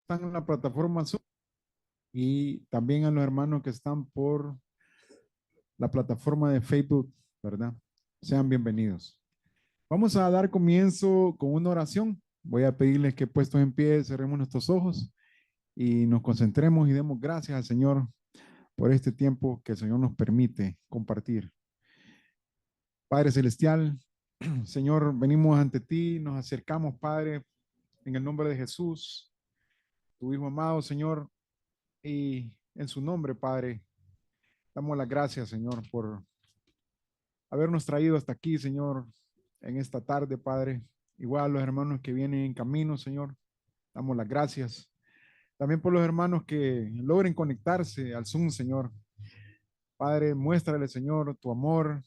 están en la plataforma Zoom y también a los hermanos que están por la plataforma de Facebook, ¿verdad? Sean bienvenidos. Vamos a dar comienzo con una oración. Voy a pedirles que puestos en pie cerremos nuestros ojos y nos concentremos y demos gracias al Señor por este tiempo que el Señor nos permite compartir. Padre Celestial, Señor, venimos ante ti, nos acercamos, Padre, en el nombre de Jesús, tu Hijo amado, Señor, y en su nombre, Padre, damos las gracias, Señor, por habernos traído hasta aquí, Señor, en esta tarde, Padre. Igual a los hermanos que vienen en camino, Señor, damos las gracias. También por los hermanos que logren conectarse al Zoom, Señor. Padre, muéstrale, Señor, tu amor,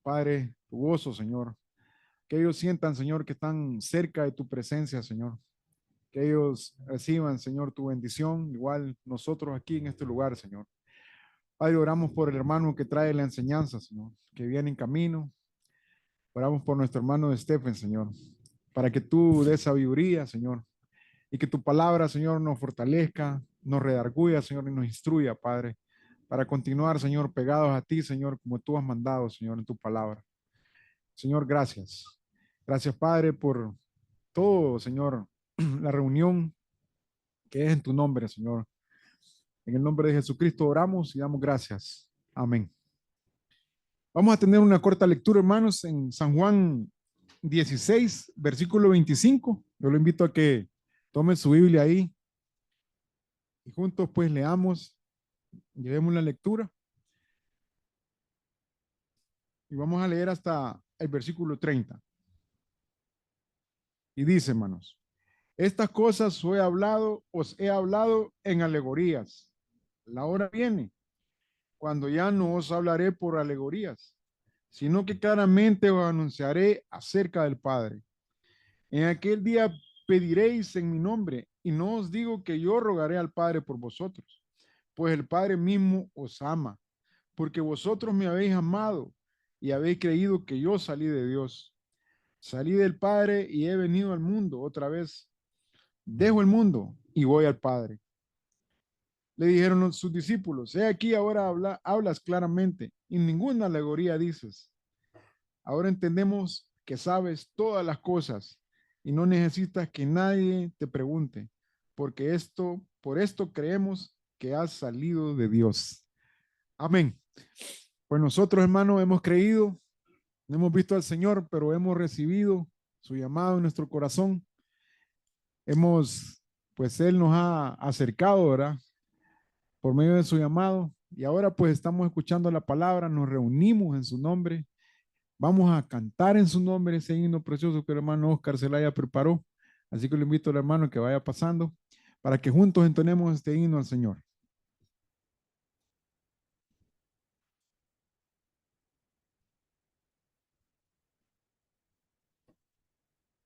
Padre, tu gozo, Señor. Que ellos sientan, Señor, que están cerca de tu presencia, Señor. Que ellos reciban, Señor, tu bendición, igual nosotros aquí en este lugar, Señor. Padre, oramos por el hermano que trae la enseñanza, Señor, que viene en camino. Oramos por nuestro hermano Stephen, Señor, para que tú des sabiduría, Señor, y que tu palabra, Señor, nos fortalezca, nos redarguya, Señor, y nos instruya, Padre, para continuar, Señor, pegados a ti, Señor, como tú has mandado, Señor, en tu palabra. Señor, gracias. Gracias, Padre, por todo, Señor, la reunión que es en tu nombre, Señor. En el nombre de Jesucristo oramos y damos gracias. Amén. Vamos a tener una corta lectura, hermanos, en San Juan 16, versículo 25. Yo lo invito a que tome su Biblia ahí y juntos pues leamos, llevemos la lectura y vamos a leer hasta el versículo 30. Y dice, hermanos, estas cosas os he hablado en alegorías. La hora viene cuando ya no os hablaré por alegorías, sino que claramente os anunciaré acerca del Padre. En aquel día pediréis en mi nombre, y no os digo que yo rogaré al Padre por vosotros, pues el Padre mismo os ama, porque vosotros me habéis amado y habéis creído que yo salí de Dios. Salí del Padre y he venido al mundo otra vez. Dejo el mundo y voy al Padre. Le dijeron sus discípulos, he aquí ahora hablas claramente y ninguna alegoría dices. Ahora entendemos que sabes todas las cosas y no necesitas que nadie te pregunte, porque por esto creemos que has salido de Dios. Amén. Pues nosotros, hermanos, hemos creído, no hemos visto al Señor, pero hemos recibido su llamado en nuestro corazón. Pues Él nos ha acercado, ¿verdad? Por medio de su llamado. Y ahora pues estamos escuchando la palabra, nos reunimos en su nombre. Vamos a cantar en su nombre ese himno precioso que el hermano Oscar Zelaya preparó. Así que le invito al hermano que vaya pasando para que juntos entonemos este himno al Señor.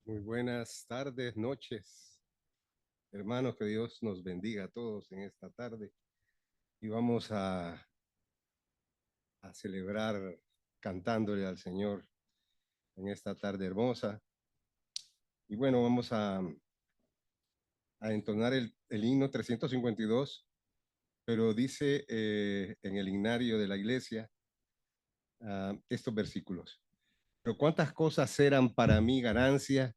Muy buenas tardes, noches. Hermanos, que Dios nos bendiga a todos en esta tarde. Y vamos a celebrar cantándole al Señor en esta tarde hermosa. Y bueno, vamos a entonar el himno 352, pero dice en el himnario de la iglesia estos versículos. Pero cuántas cosas eran para mí ganancia,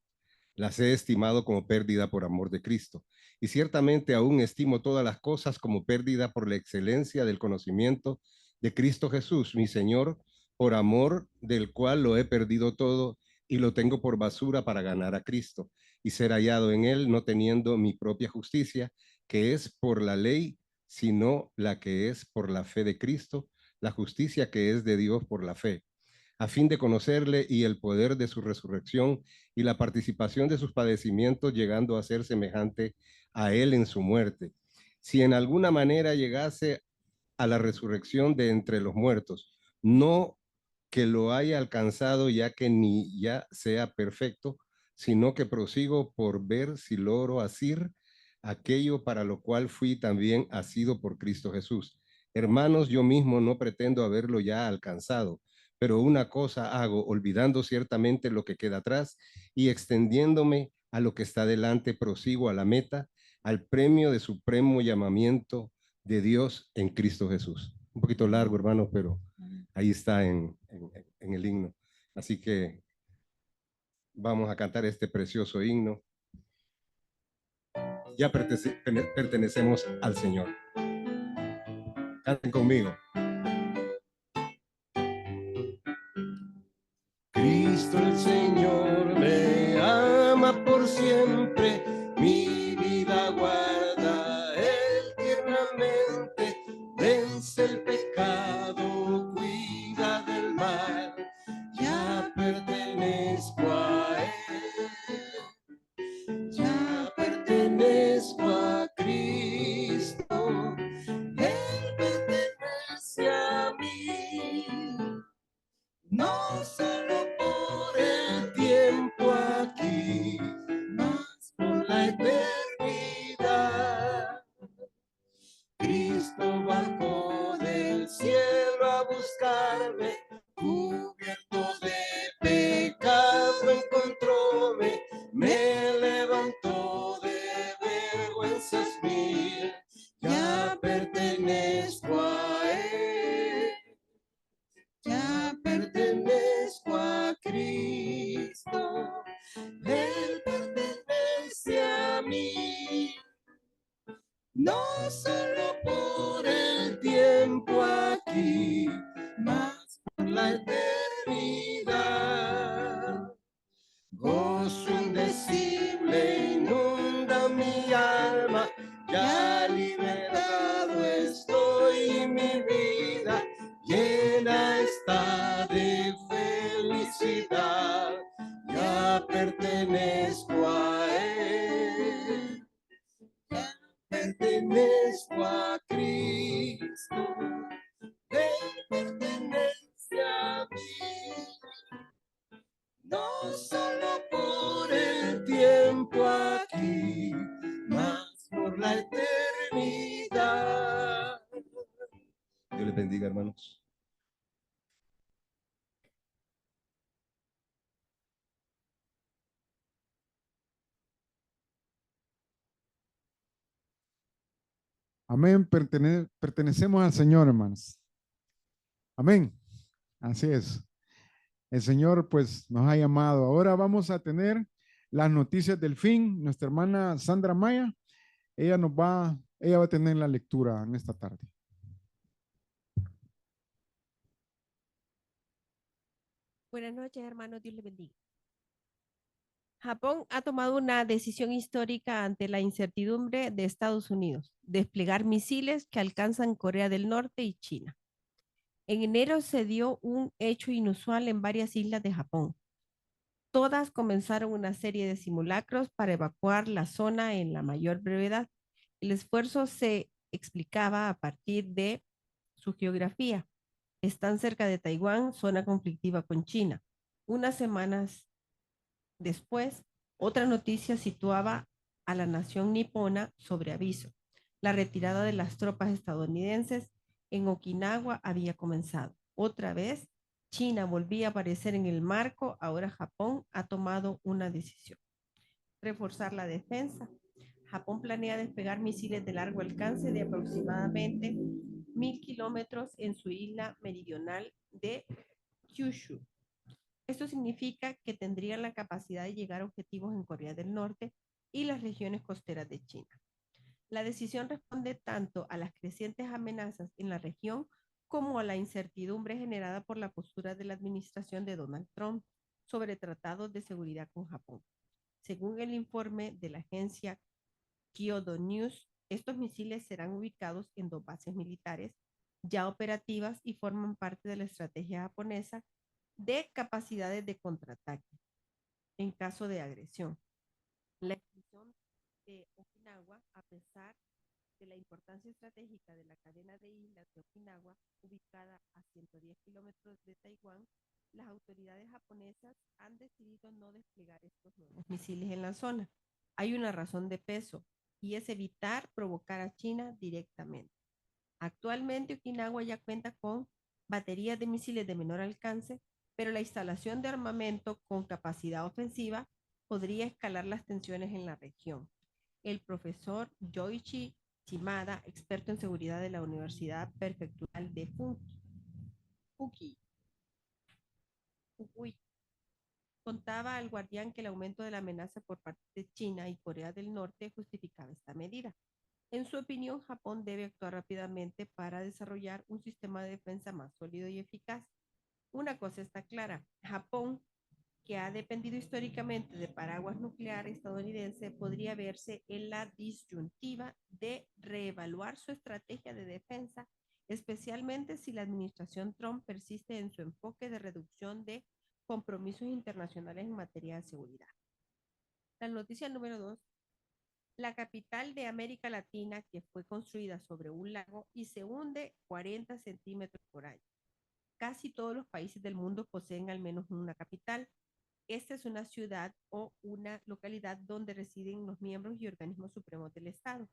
las he estimado como pérdida por amor de Cristo. Y ciertamente aún estimo todas las cosas como pérdida por la excelencia del conocimiento de Cristo Jesús, mi Señor, por amor del cual lo he perdido todo y lo tengo por basura para ganar a Cristo y ser hallado en él, no teniendo mi propia justicia, que es por la ley, sino la que es por la fe de Cristo, la justicia que es de Dios por la fe, a fin de conocerle y el poder de su resurrección y la participación de sus padecimientos, llegando a ser semejante a él en su muerte. Si en alguna manera llegase a la resurrección de entre los muertos, no que lo haya alcanzado ya que ni ya sea perfecto, sino que prosigo por ver si logro asir aquello para lo cual fui también asido por Cristo Jesús. Hermanos, yo mismo no pretendo haberlo ya alcanzado, pero una cosa hago, olvidando ciertamente lo que queda atrás y extendiéndome a lo que está delante, prosigo a la meta, al premio de supremo llamamiento de Dios en Cristo Jesús. Un poquito largo, hermano, pero ahí está en el himno. Así que vamos a cantar este precioso himno. Ya pertenecemos al Señor. Canten conmigo. Cristo el Señor me ama por siempre, mi vida guarda Él tiernamente, vence el pecado, cuida del mal, ya pertenezco a Él, ya pertenezco a Cristo, Él pertenece a mí. No solo por el tiempo aquí, mas por la eternidad. Cristo bajó del cielo a buscarme, cubierto de pecado encontróme, me levantó de vergüenzas mil, ya pertenezco a Él. Ya pertenezco a Cristo, Él pertenece a mí. No solo por el tiempo aquí, mas por la eternidad. Gozo indecible inunda mi alma, ya liberado estoy, mi vida llena está de felicidad, ya pertenezco a Él, ya pertenezco a Cristo, Él pertenece a mí. No solo por el tiempo aquí, mas por la eternidad. Dios les bendiga, hermanos. Amén. Pertenecemos al Señor, hermanos. Amén. Así es. El Señor pues nos ha llamado. Ahora vamos a tener las noticias del fin. Nuestra hermana Sandra Maya, ella va a tener la lectura en esta tarde. Buenas noches, hermanos. Dios les bendiga. Japón ha tomado una decisión histórica ante la incertidumbre de Estados Unidos, desplegar misiles que alcanzan Corea del Norte y China. En enero se dio un hecho inusual en varias islas de Japón. Todas comenzaron una serie de simulacros para evacuar la zona en la mayor brevedad. El esfuerzo se explicaba a partir de su geografía. Están cerca de Taiwán, zona conflictiva con China. Unas semanas después, otra noticia situaba a la nación nipona sobre aviso. La retirada de las tropas estadounidenses en Okinawa había comenzado. Otra vez, China volvía a aparecer en el marco. Ahora Japón ha tomado una decisión. Reforzar la defensa. Japón planea despegar misiles de largo alcance de aproximadamente 1,000 kilómetros en su isla meridional de Kyushu. Esto significa que tendrían la capacidad de llegar a objetivos en Corea del Norte y las regiones costeras de China. La decisión responde tanto a las crecientes amenazas en la región como a la incertidumbre generada por la postura de la administración de Donald Trump sobre tratados de seguridad con Japón. Según el informe de la agencia Kyodo News, estos misiles serán ubicados en 2 bases militares ya operativas y forman parte de la estrategia japonesa de capacidades de contraataque en caso de agresión. La exclusión de Okinawa, a pesar de la importancia estratégica de la cadena de islas de Okinawa, ubicada a 110 kilómetros de Taiwán, las autoridades japonesas han decidido no desplegar estos nuevos misiles en la zona. Hay una razón de peso y es evitar provocar a China directamente. Actualmente Okinawa ya cuenta con baterías de misiles de menor alcance, pero la instalación de armamento con capacidad ofensiva podría escalar las tensiones en la región. el profesor Yoichi Shimada, experto en seguridad de la Universidad Prefectural de Fukui, contaba al Guardián que el aumento de la amenaza por parte de China y Corea del Norte justificaba esta medida. En su opinión, Japón debe actuar rápidamente para desarrollar un sistema de defensa más sólido y eficaz. Una cosa está clara, Japón, que ha dependido históricamente de paraguas nuclear estadounidense, podría verse en la disyuntiva de reevaluar su estrategia de defensa, especialmente si la administración Trump persiste en su enfoque de reducción de compromisos internacionales en materia de seguridad. La noticia número 2. La capital de América Latina, que fue construida sobre un lago y se hunde 40 centímetros por año. Casi todos los países del mundo poseen al menos una capital. Esta es una ciudad o una localidad donde residen los miembros y organismos supremos del Estado.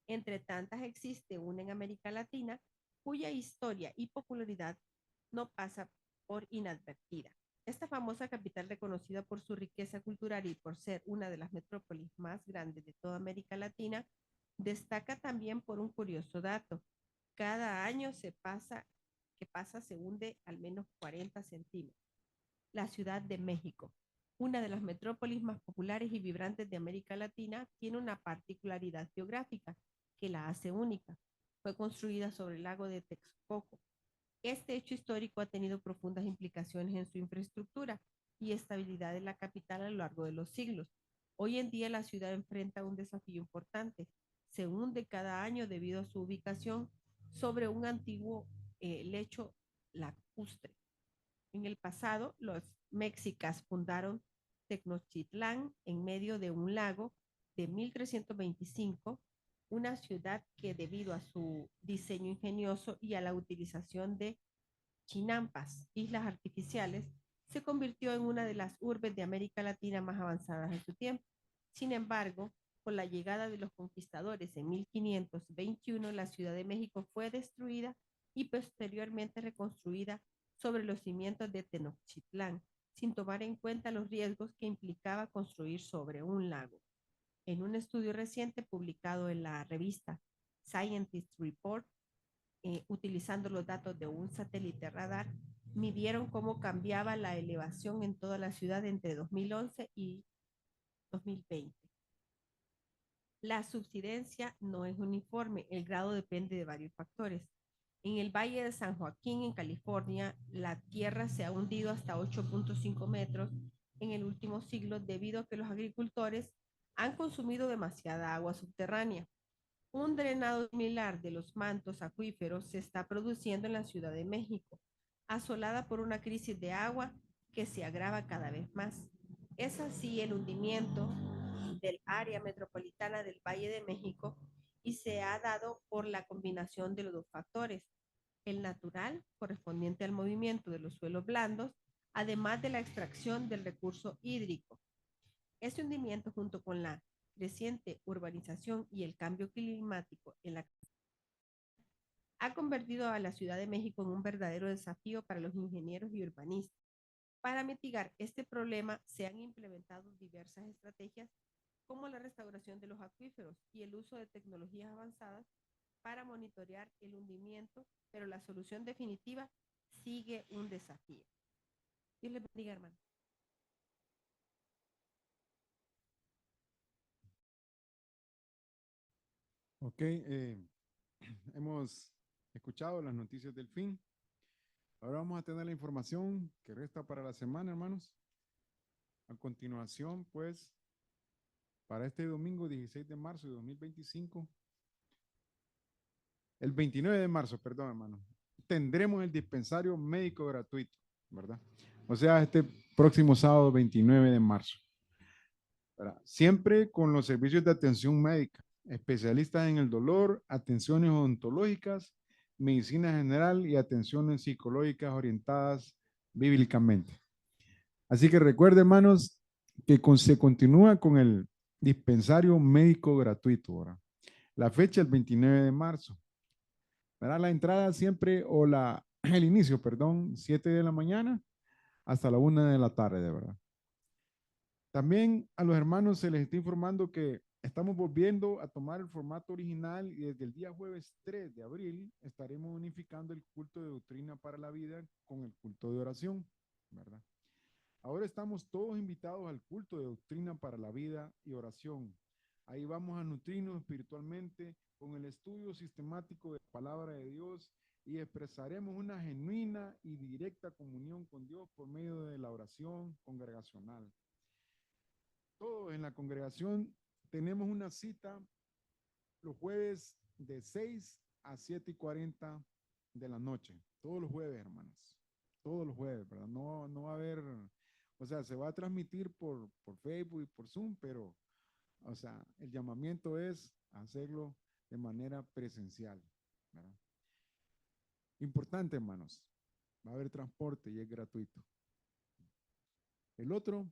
Entre tantas existe una en América Latina cuya historia y popularidad no pasa por inadvertida. Esta famosa capital, reconocida por su riqueza cultural y por ser una de las metrópolis más grandes de toda América Latina, destaca también por un curioso dato. Cada año que pasa se hunde al menos 40 centímetros. La Ciudad de México, una de las metrópolis más populares y vibrantes de América Latina, tiene una particularidad geográfica que la hace única. Fue construida sobre el lago de Texcoco. Este hecho histórico ha tenido profundas implicaciones en su infraestructura y estabilidad de la capital a lo largo de los siglos. Hoy en día la ciudad enfrenta un desafío importante. Se hunde cada año debido a su ubicación sobre un antiguo lecho lacustre. En el pasado, los mexicas fundaron Tenochtitlán en medio de un lago de 1325, una ciudad que debido a su diseño ingenioso y a la utilización de chinampas, islas artificiales, se convirtió en una de las urbes de América Latina más avanzadas en su tiempo. Sin embargo, con la llegada de los conquistadores en 1521, la Ciudad de México fue destruida y posteriormente reconstruida sobre los cimientos de Tenochtitlán, sin tomar en cuenta los riesgos que implicaba construir sobre un lago. En un estudio reciente publicado en la revista Scientist Report, utilizando los datos de un satélite radar, midieron cómo cambiaba la elevación en toda la ciudad entre 2011 y 2020. La subsidencia no es uniforme, el grado depende de varios factores. En el Valle de San Joaquín, en California, la tierra se ha hundido hasta 8.5 metros en el último siglo debido a que los agricultores han consumido demasiada agua subterránea. Un drenado similar de los mantos acuíferos se está produciendo en la Ciudad de México, asolada por una crisis de agua que se agrava cada vez más. Es así el hundimiento del área metropolitana del Valle de México y se ha dado por la combinación de los dos factores, el natural, correspondiente al movimiento de los suelos blandos, además de la extracción del recurso hídrico. Este hundimiento, junto con la creciente urbanización y el cambio climático ha convertido a la Ciudad de México en un verdadero desafío para los ingenieros y urbanistas. Para mitigar este problema se han implementado diversas estrategias como la restauración de los acuíferos y el uso de tecnologías avanzadas para monitorear el hundimiento, pero la solución definitiva sigue un desafío. Dios les bendiga, hermano. Ok, hemos escuchado las noticias del fin. Ahora vamos a tener la información que resta para la semana, hermanos. A continuación, pues, para este domingo 16 de marzo de 2025, el 29 de marzo, perdón, hermano, tendremos el dispensario médico gratuito, ¿verdad? O sea, este próximo sábado 29 de marzo. ¿Verdad? Siempre con los servicios de atención médica, especialistas en el dolor, atenciones odontológicas, medicina general y atenciones psicológicas orientadas bíblicamente. Así que recuerden, hermanos, que se continúa con el dispensario médico gratuito, ¿verdad? La fecha el 29 de marzo. ¿Verdad? La entrada siempre, o el inicio, perdón, 7 de la mañana hasta la 1 de la tarde, de verdad. También a los hermanos se les está informando que Estamos volviendo a tomar el formato original y desde el día jueves 3 de abril estaremos unificando el culto de doctrina para la vida con el culto de oración, ¿verdad? Ahora estamos todos invitados al culto de doctrina para la vida y oración. Ahí vamos a nutrirnos espiritualmente con el estudio sistemático de la palabra de Dios y expresaremos una genuina y directa comunión con Dios por medio de la oración congregacional. Todos en la congregación tenemos una cita los jueves de 6 a 7:40 de la noche. Todos los jueves, hermanos. Todos los jueves, ¿verdad? No, no va a haber, o sea, se va a transmitir por Facebook y por Zoom, pero, o sea, el llamamiento es hacerlo de manera presencial, ¿verdad? Importante, hermanos. Va a haber transporte y es gratuito. El otro,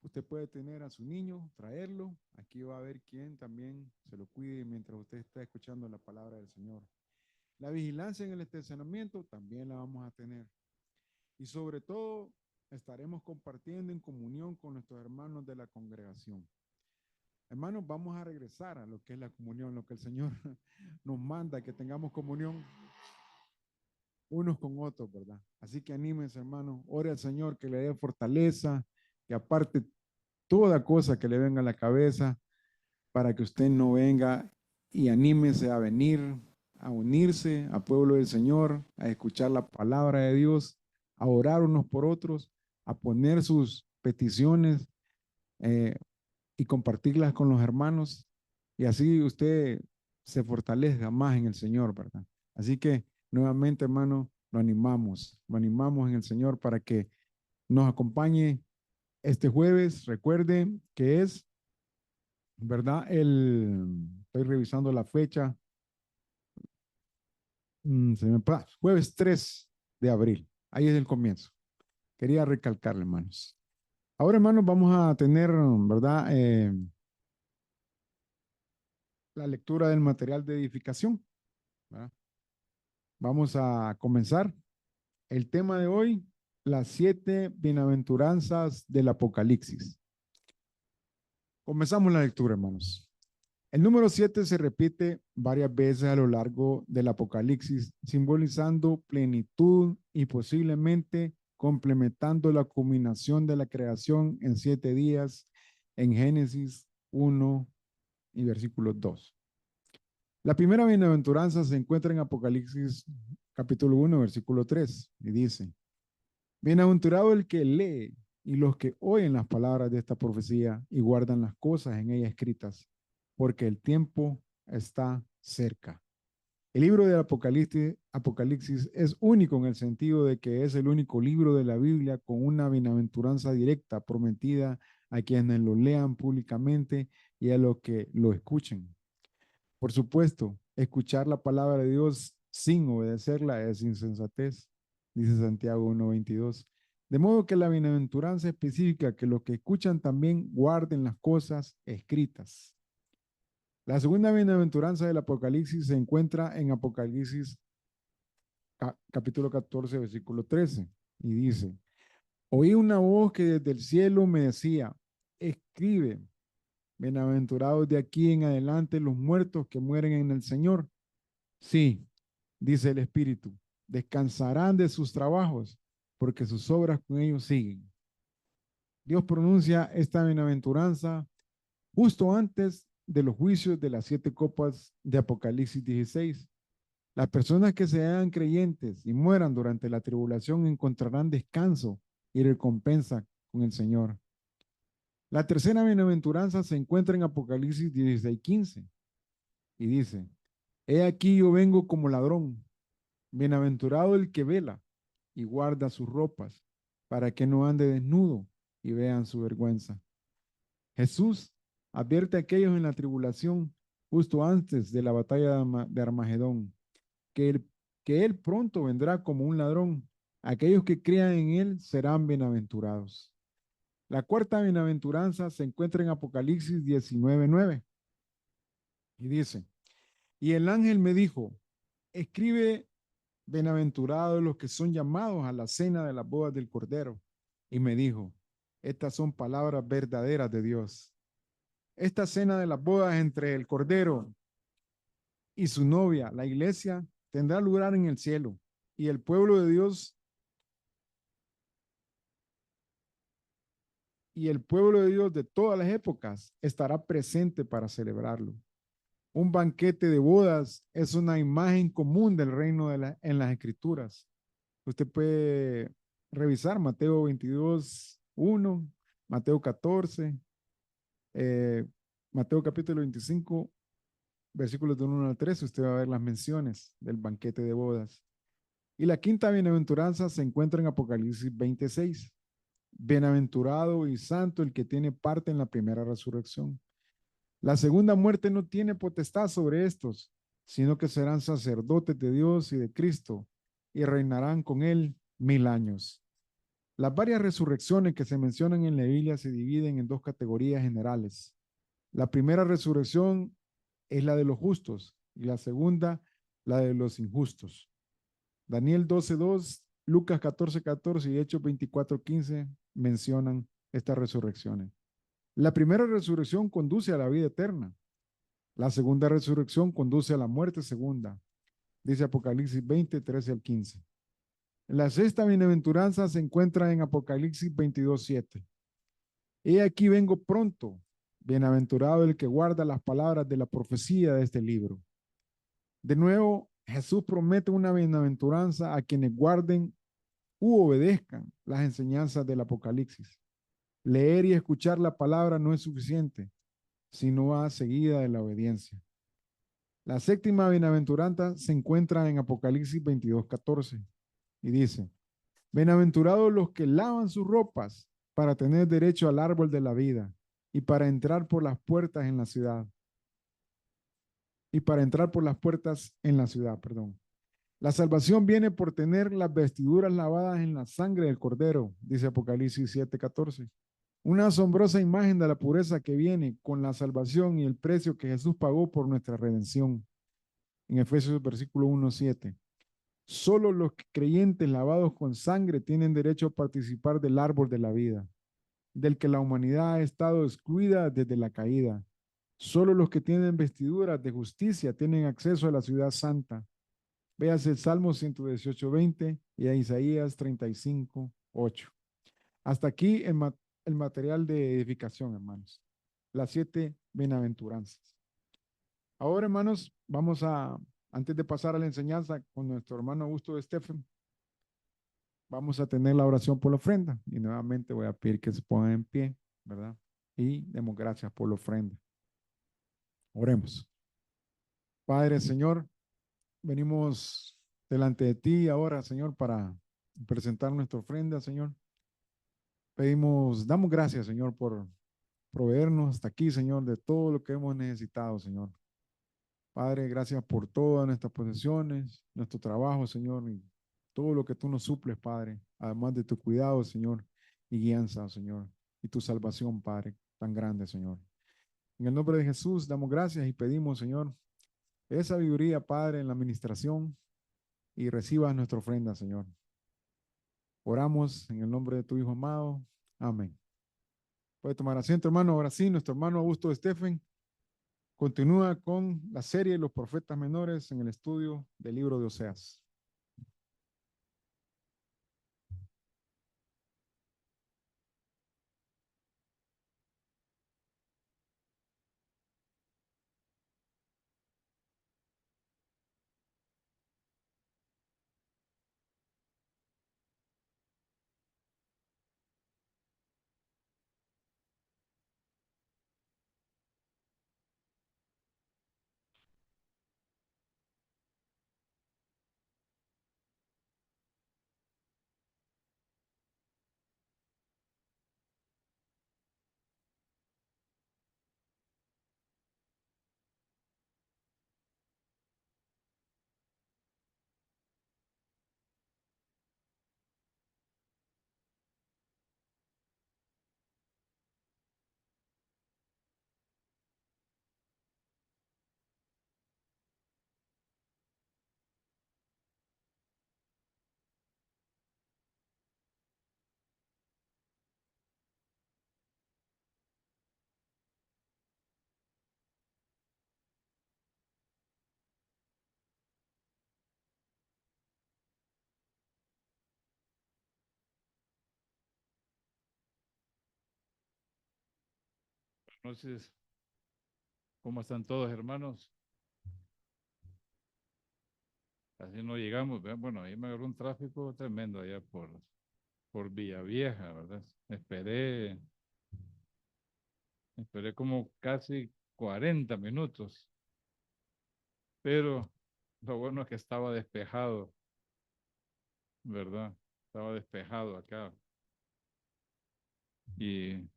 usted puede tener a su niño, traerlo. Aquí va a haber quien también se lo cuide mientras usted está escuchando la palabra del Señor. La vigilancia en el estacionamiento también la vamos a tener. Y sobre todo, estaremos compartiendo en comunión con nuestros hermanos de la congregación. Hermanos, vamos a regresar a lo que es la comunión, lo que el Señor nos manda, que tengamos comunión unos con otros, ¿verdad? Así que anímense, hermanos, ore al Señor que le dé fortaleza, que aparte toda cosa que le venga a la cabeza, para que usted no venga y anímese a venir, a unirse al pueblo del Señor, a escuchar la palabra de Dios, a orar unos por otros, a poner sus peticiones eh, y compartirlas con los hermanos, y así usted se fortalezca más en el Señor, ¿verdad? Así que nuevamente, hermano, lo animamos en el Señor para que nos acompañe este jueves. Recuerde que es, ¿verdad? Estoy revisando la fecha. Se me pasa. Jueves 3 de abril. Ahí es el comienzo. Quería recalcarle, hermanos. Ahora, hermanos, vamos a tener, ¿verdad? La lectura del material de edificación, ¿verdad? Vamos a comenzar. El tema de hoy, las 7 bienaventuranzas del Apocalipsis. Comenzamos la lectura, hermanos. El número 7 se repite varias veces a lo largo del Apocalipsis, simbolizando plenitud y posiblemente complementando la culminación de la creación en 7 días en Génesis 1 y versículo 2. La primera bienaventuranza se encuentra en Apocalipsis capítulo 1, versículo 3, y dice: Bienaventurado el que lee y los que oyen las palabras de esta profecía y guardan las cosas en ella escritas, porque el tiempo está cerca. El libro del Apocalipsis es único en el sentido de que es el único libro de la Biblia con una bienaventuranza directa prometida a quienes lo lean públicamente y a los que lo escuchen. Por supuesto, escuchar la palabra de Dios sin obedecerla es insensatez, dice Santiago 1:22. De modo que la bienaventuranza específica que los que escuchan también guarden las cosas escritas. La segunda bienaventuranza del Apocalipsis se encuentra en Apocalipsis capítulo 14, versículo 13, y dice: Oí una voz que desde el cielo me decía: escribe, bienaventurados de aquí en adelante los muertos que mueren en el Señor. Sí, dice el Espíritu, descansarán de sus trabajos, porque sus obras con ellos siguen. Dios pronuncia esta bienaventuranza justo antes de los juicios de las 7 copas de Apocalipsis 16. Las personas que se hagan creyentes y mueran durante la tribulación encontrarán descanso y recompensa con el Señor. La tercera bienaventuranza se encuentra en Apocalipsis 16:15 y dice: He aquí yo vengo como ladrón. Bienaventurado el que vela y guarda sus ropas, para que no ande desnudo y vean su vergüenza. Jesús advierte a aquellos en la tribulación, justo antes de la batalla de Armagedón, que él pronto vendrá como un ladrón. Aquellos que crean en él serán bienaventurados. La cuarta bienaventuranza se encuentra en Apocalipsis 19:9 y dice: Y el ángel me dijo: escribe, bienaventurados los que son llamados a la cena de las bodas del Cordero. Y me dijo: estas son palabras verdaderas de Dios. Esta cena de las bodas entre el Cordero y su novia, la iglesia, tendrá lugar en el cielo y el pueblo de Dios de todas las épocas estará presente para celebrarlo. Un banquete de bodas es una imagen común del reino en las escrituras. Usted puede revisar Mateo 22:1, Mateo 14, eh, Mateo capítulo 25, versículos de 1 al 3. Usted va a ver las menciones del banquete de bodas. Y la quinta bienaventuranza se encuentra en Apocalipsis 26. Bienaventurado y santo el que tiene parte en la primera resurrección. La segunda muerte no tiene potestad sobre estos, sino que serán sacerdotes de Dios y de Cristo y reinarán con él 1000 años. Las varias resurrecciones que se mencionan en la Biblia se dividen en dos categorías generales. La primera resurrección es la de los justos y la segunda la de los injustos. Daniel 12:2, Lucas 14:14 y Hechos 24:15 mencionan estas resurrecciones. La primera resurrección conduce a la vida eterna. La segunda resurrección conduce a la muerte segunda, dice Apocalipsis 20:13 al 15. La sexta bienaventuranza se encuentra en Apocalipsis 22:7. He aquí vengo pronto, bienaventurado el que guarda las palabras de la profecía de este libro. De nuevo, Jesús promete una bienaventuranza a quienes guarden u obedezcan las enseñanzas del Apocalipsis. Leer y escuchar la palabra no es suficiente, sino va seguida de la obediencia. La séptima bienaventuranza se encuentra en Apocalipsis 22:14 y dice, bienaventurados los que lavan sus ropas para tener derecho al árbol de la vida y para entrar por las puertas en la ciudad. Perdón. La salvación viene por tener las vestiduras lavadas en la sangre del Cordero, dice Apocalipsis 7:14. Una asombrosa imagen de la pureza que viene con la salvación y el precio que Jesús pagó por nuestra redención. En Efesios versículo 1:7. Solo los creyentes lavados con sangre tienen derecho a participar del árbol de la vida, del que la humanidad ha estado excluida desde la caída. Solo los que tienen vestiduras de justicia tienen acceso a la ciudad santa. Véase el Salmo 118:20 y a Isaías 35:8. Hasta aquí el material de edificación, hermanos. Las 7 bienaventuranzas. Ahora, hermanos, antes de pasar a la enseñanza con nuestro hermano Augusto de Stephen, vamos a tener la oración por la ofrenda. Y nuevamente voy a pedir que se pongan en pie, ¿verdad? Y demos gracias por la ofrenda. Oremos. Padre, Señor, venimos delante de ti ahora, Señor, para presentar nuestra ofrenda, Señor. Damos gracias, Señor, por proveernos hasta aquí, Señor, de todo lo que hemos necesitado, Señor. Padre, gracias por todas nuestras posesiones, nuestro trabajo, Señor, y todo lo que tú nos suples, Padre, además de tu cuidado, Señor, y guianza, Señor, y tu salvación, Padre, tan grande, Señor. En el nombre de Jesús damos gracias y pedimos, Señor, esa sabiduría, Padre, en la administración y reciba nuestra ofrenda, Señor. Oramos en el nombre de tu Hijo amado. Amén. Puede tomar asiento, hermano. Ahora sí, nuestro hermano Augusto de Stephen continúa con la serie de los profetas menores en el estudio del libro de Oseas. Entonces, ¿cómo están todos, hermanos? Así no llegamos, ¿verdad? Bueno, ahí me agarró un tráfico tremendo allá por Villavieja, ¿verdad? Esperé como casi 40 minutos, pero lo bueno es que estaba despejado, ¿verdad? Estaba despejado acá. Y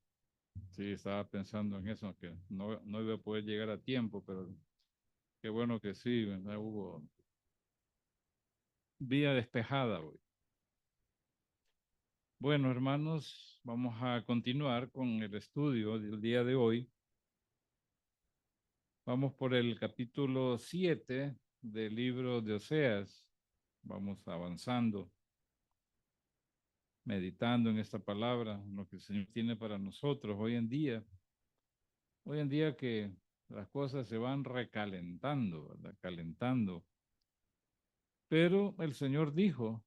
sí, estaba pensando en eso, que no iba a poder llegar a tiempo, pero qué bueno que sí, ¿verdad? Hubo vía despejada hoy. Bueno, hermanos, vamos a continuar con el estudio del día de hoy. Vamos por el capítulo 7 del libro de Oseas. Vamos avanzando, meditando en esta palabra, lo que el Señor tiene para nosotros hoy en día. Hoy en día que las cosas se van recalentando, ¿verdad? Calentando. Pero el Señor dijo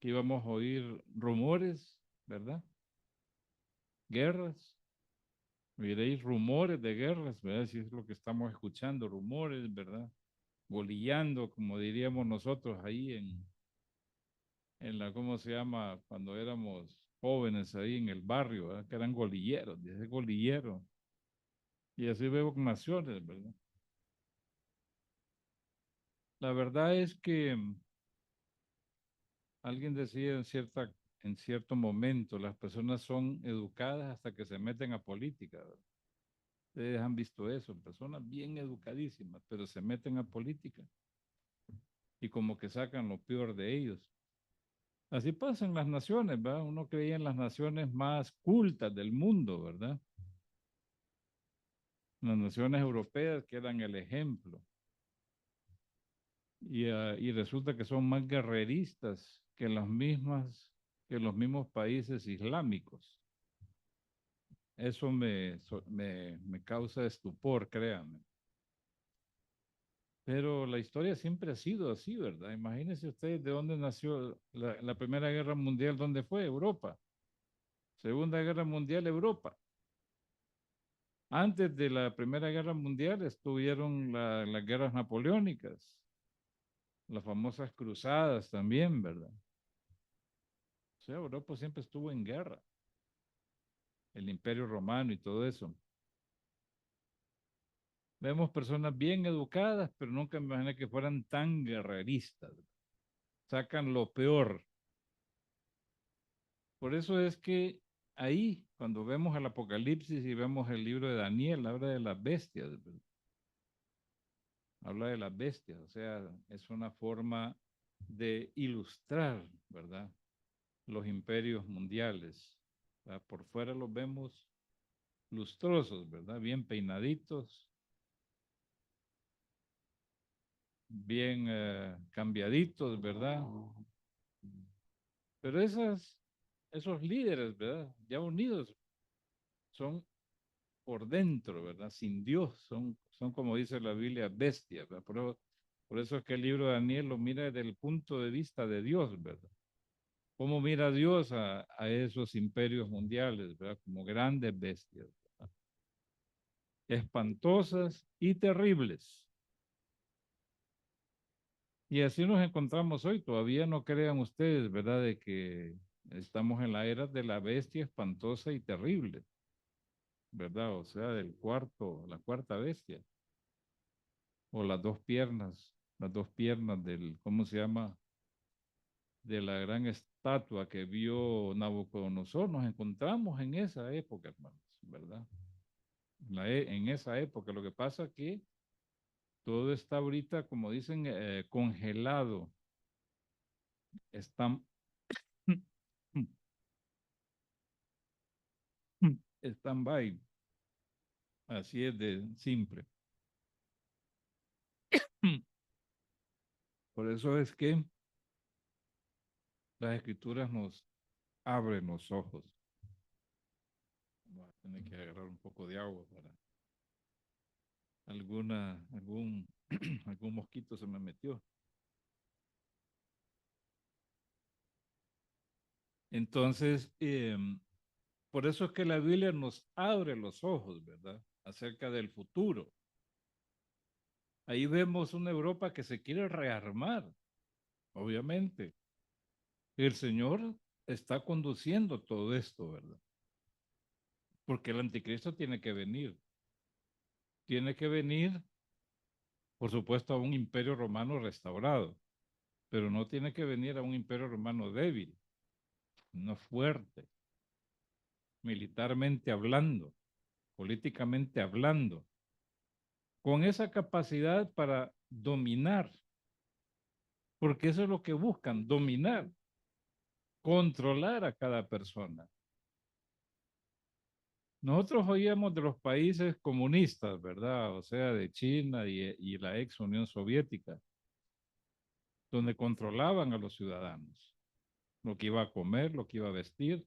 que íbamos a oír rumores, ¿verdad? Guerras. Oiréis rumores de guerras, ¿verdad? Si es lo que estamos escuchando, rumores, ¿verdad? Bolillando, como diríamos nosotros ahí en la, ¿cómo se llama? Cuando éramos jóvenes ahí en el barrio, ¿verdad? Que eran golilleros, dice golillero. Y así veo con naciones, ¿verdad? La verdad es que alguien decía en cierto momento, las personas son educadas hasta que se meten a política, ¿verdad? Ustedes han visto eso, personas bien educadísimas, pero se meten a política y como que sacan lo peor de ellos. Así pasa en las naciones, ¿verdad? Uno creía en las naciones más cultas del mundo, ¿verdad? Las naciones europeas que eran el ejemplo. Y resulta que son más guerreristas que que los mismos países islámicos. Eso me causa estupor, créanme. Pero la historia siempre ha sido así, ¿verdad? Imagínense ustedes de dónde nació la Primera Guerra Mundial, ¿dónde fue? Europa. Segunda Guerra Mundial, Europa. Antes de la Primera Guerra Mundial estuvieron las guerras napoleónicas, las famosas cruzadas también, ¿verdad? O sea, Europa siempre estuvo en guerra, el Imperio Romano y todo eso. Vemos personas bien educadas, pero nunca me imaginé que fueran tan guerreristas. Sacan lo peor. Por eso es que ahí, cuando vemos el Apocalipsis y vemos el libro de Daniel, habla de las bestias, ¿verdad? Habla de las bestias, o sea, es una forma de ilustrar, ¿verdad? Los imperios mundiales. ¿Verdad? Por fuera los vemos lustrosos, ¿verdad? Bien peinaditos, bien cambiaditos, ¿verdad? Pero esos líderes, ¿verdad? Ya unidos, son por dentro, ¿verdad? Sin Dios, son como dice la Biblia, bestias, ¿verdad? Por eso es que el libro de Daniel lo mira desde el punto de vista de Dios, ¿verdad? ¿Cómo mira Dios a esos imperios mundiales, ¿verdad? Como grandes bestias, ¿verdad? Espantosas y terribles. Y así nos encontramos hoy. Todavía no crean ustedes, ¿verdad? De que estamos en la era de la bestia espantosa y terrible, ¿verdad? O sea, la cuarta bestia. O las dos piernas del, ¿cómo se llama? De la gran estatua que vio Nabucodonosor. Nos encontramos en esa época, hermanos, ¿verdad? En esa época. Lo que pasa es que todo está ahorita, como dicen, congelado. Están, stand-by. Así es de simple. Por eso es que las escrituras nos abren los ojos. Voy a tener que agarrar un poco de agua para algún mosquito se me metió. Entonces, Por eso es que la Biblia nos abre los ojos, ¿verdad? Acerca del futuro. Ahí vemos una Europa que se quiere rearmar, obviamente. El Señor está conduciendo todo esto, ¿verdad? Porque el anticristo tiene que venir. Tiene que venir, por supuesto, a un imperio romano restaurado, pero no tiene que venir a un imperio romano débil, no fuerte, militarmente hablando, políticamente hablando, con esa capacidad para dominar, porque eso es lo que buscan, dominar, controlar a cada persona. Nosotros oíamos de los países comunistas, ¿verdad? O sea, de China y la ex Unión Soviética, donde controlaban a los ciudadanos, lo que iba a comer, lo que iba a vestir.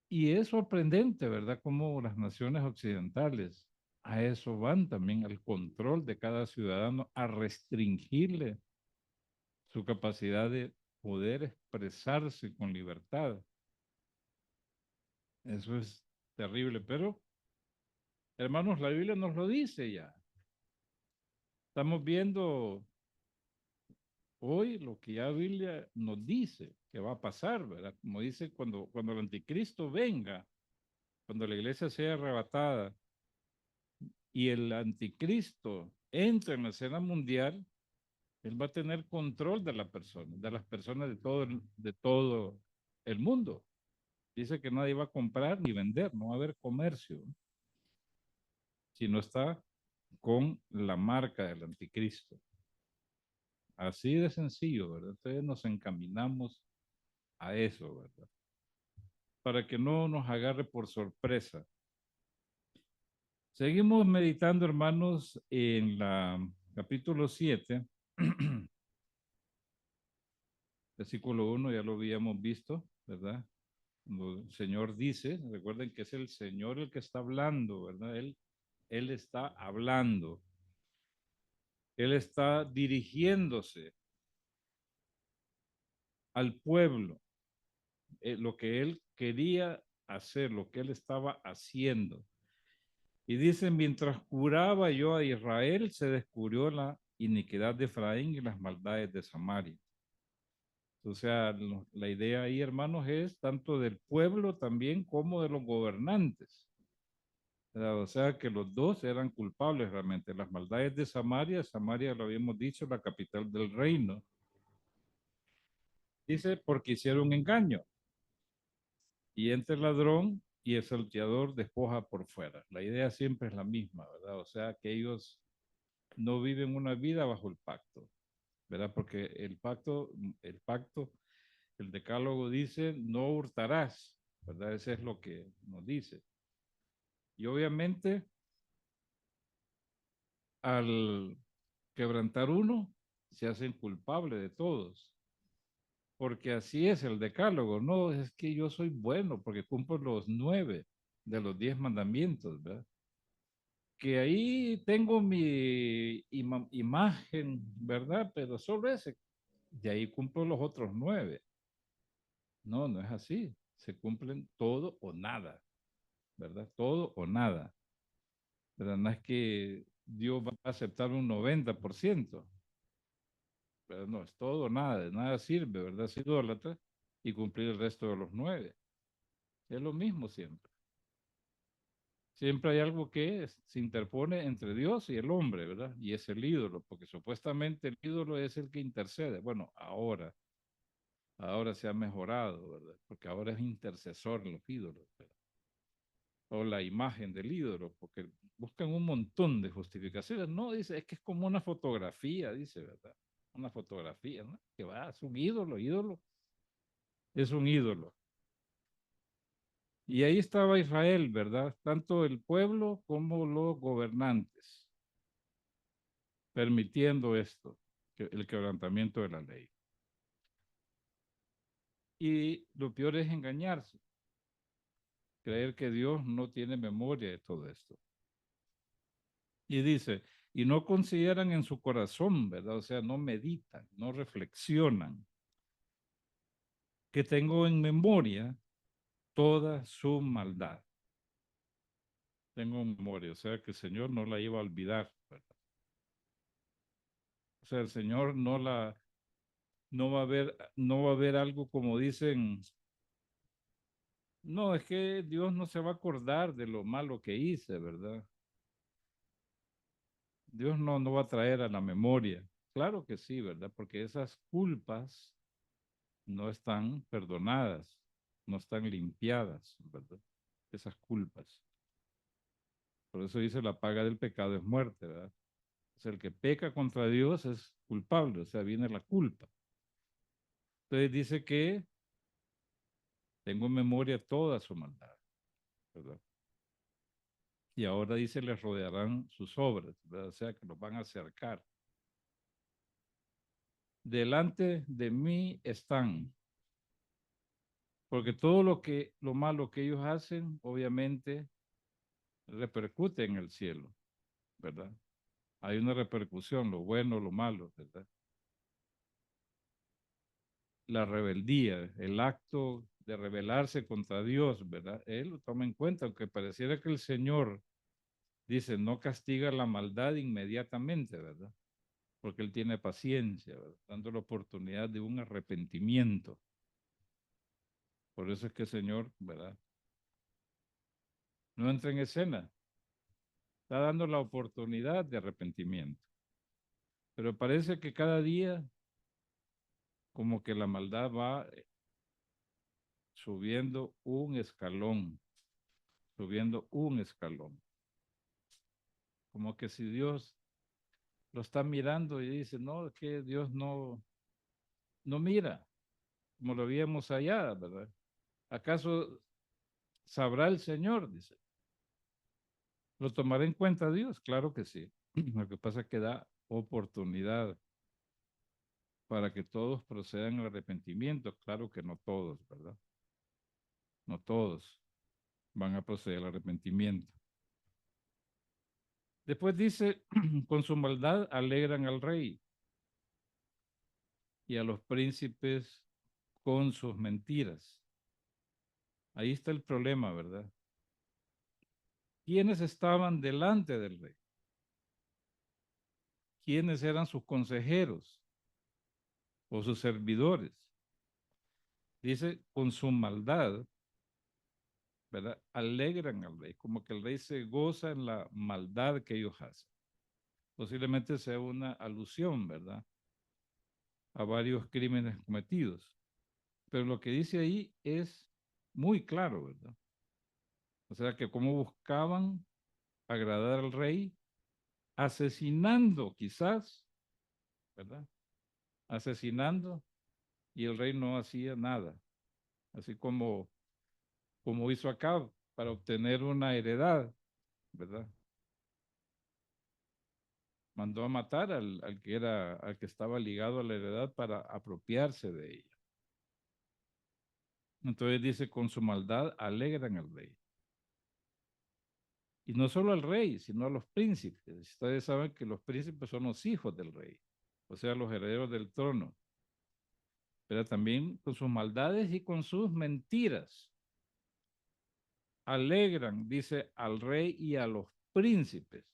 Y es sorprendente, ¿verdad? Cómo las naciones occidentales a eso van también, al control de cada ciudadano, a restringirle su capacidad de poder expresarse con libertad. Eso es terrible, pero hermanos, la Biblia nos lo dice ya. Estamos viendo hoy lo que ya la Biblia nos dice que va a pasar, ¿verdad? Como dice, cuando el anticristo venga, cuando la iglesia sea arrebatada y el anticristo entre en la escena mundial, él va a tener control de la persona, de las personas de todo el mundo. Dice que nadie va a comprar ni vender, no va a haber comercio, si no está con la marca del anticristo. Así de sencillo, ¿verdad? Entonces nos encaminamos a eso, ¿verdad? Para que no nos agarre por sorpresa. Seguimos meditando, hermanos, en la capítulo 7, versículo 1, ya lo habíamos visto, ¿verdad? Cuando el Señor dice, recuerden que es el Señor el que está hablando, ¿verdad? Él está hablando. Él está dirigiéndose al pueblo, lo que él quería hacer, lo que él estaba haciendo. Y dice, mientras curaba yo a Israel, se descubrió la iniquidad de Efraín y las maldades de Samaria. O sea, la idea ahí, hermanos, es tanto del pueblo también como de los gobernantes. O sea, que los dos eran culpables realmente. Las maldades de Samaria, Samaria lo habíamos dicho, la capital del reino. Dice, porque hicieron engaño. Y entre el ladrón y el salteador despoja por fuera. La idea siempre es la misma, ¿verdad? O sea, que ellos no viven una vida bajo el pacto, ¿verdad? Porque el decálogo dice, no hurtarás, ¿verdad? Ese es lo que nos dice. Y obviamente, al quebrantar uno, se hacen culpables de todos. Porque así es el decálogo, no es que yo soy bueno porque cumplo los 9 de los 10 mandamientos, ¿verdad? Que ahí tengo mi imagen, ¿verdad? Pero solo ese, de ahí cumplo los otros 9. No, no es así. Se cumplen todo o nada, ¿verdad? Todo o nada. ¿Verdad? No es que Dios va a aceptar un 90%, pero no, es todo o nada, de nada sirve, ¿verdad? Es idólatra y cumplir el resto de los 9. Es lo mismo siempre. Siempre hay algo que se interpone entre Dios y el hombre, ¿verdad? Y es el ídolo, porque supuestamente el ídolo es el que intercede. Bueno, ahora se ha mejorado, ¿verdad? Porque ahora es intercesor en los ídolos, ¿verdad? O la imagen del ídolo, porque buscan un montón de justificaciones. No, dice, es que es como una fotografía, dice, ¿verdad? Una fotografía, ¿no? Que va, es un ídolo, es un ídolo. Y ahí estaba Israel, ¿verdad? Tanto el pueblo como los gobernantes, permitiendo esto, el quebrantamiento de la ley. Y lo peor es engañarse, creer que Dios no tiene memoria de todo esto. Y dice, y no consideran en su corazón, ¿verdad? O sea, no meditan, no reflexionan, que tengo en memoria toda su maldad. Tengo memoria, o sea que el Señor no la iba a olvidar, ¿verdad? O sea, el Señor no va a haber algo como dicen, no, es que Dios no se va a acordar de lo malo que hice, ¿verdad? Dios no va a traer a la memoria. Claro que sí, ¿verdad? Porque esas culpas no están perdonadas, no están limpiadas, ¿verdad? Esas culpas. Por eso dice la paga del pecado es muerte, ¿verdad? O sea, el que peca contra Dios es culpable, o sea, viene la culpa. Entonces dice que tengo en memoria toda su maldad, ¿verdad? Y ahora dice, les rodearán sus obras, ¿verdad? O sea, que los van a acercar. Delante de mí están, porque todo lo malo que ellos hacen, obviamente, repercute en el cielo, ¿verdad? Hay una repercusión, lo bueno, lo malo, ¿verdad? La rebeldía, el acto de rebelarse contra Dios, ¿verdad? Él lo toma en cuenta, aunque pareciera que el Señor dice, no castiga la maldad inmediatamente, ¿verdad? Porque Él tiene paciencia, ¿verdad? Dando la oportunidad de un arrepentimiento. Por eso es que el Señor, ¿verdad? No entra en escena, está dando la oportunidad de arrepentimiento. Pero parece que cada día como que la maldad va subiendo un escalón, subiendo un escalón. Como que si Dios lo está mirando y dice, no, es que Dios no mira, como lo vimos allá, ¿verdad? ¿Acaso sabrá el Señor? Dice. ¿Lo tomará en cuenta Dios? Claro que sí. Lo que pasa es que da oportunidad para que todos procedan al arrepentimiento. Claro que no todos, ¿verdad? No todos van a proceder al arrepentimiento. Después dice, con su maldad alegran al rey y a los príncipes con sus mentiras. Ahí está el problema, ¿verdad? ¿Quiénes estaban delante del rey? ¿Quiénes eran sus consejeros o sus servidores? Dice, con su maldad, ¿verdad? Alegran al rey, como que el rey se goza en la maldad que ellos hacen. Posiblemente sea una alusión, ¿verdad? A varios crímenes cometidos. Pero lo que dice ahí es muy claro, ¿verdad? O sea, que cómo buscaban agradar al rey, asesinando quizás, ¿verdad? Asesinando y el rey no hacía nada. Así como hizo Acab para obtener una heredad, ¿verdad? Mandó a matar al que estaba ligado a la heredad para apropiarse de ella. Entonces dice, con su maldad alegran al rey. Y no solo al rey, sino a los príncipes. Ustedes saben que los príncipes son los hijos del rey, o sea, los herederos del trono. Pero también con sus maldades y con sus mentiras. Alegran, dice, al rey y a los príncipes,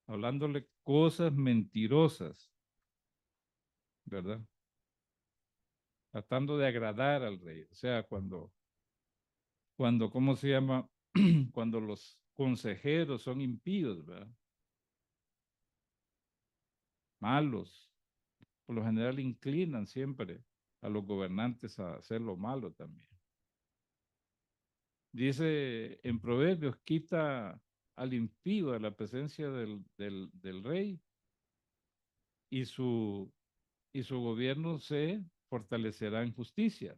hablándole cosas mentirosas, ¿verdad? Tratando de agradar al rey. O sea, ¿cómo se llama? Cuando los consejeros son impíos, ¿verdad? Malos. Por lo general inclinan siempre a los gobernantes a hacer lo malo también. Dice en Proverbios, quita al impío de la presencia del rey y y su gobierno se fortalecerá en justicia.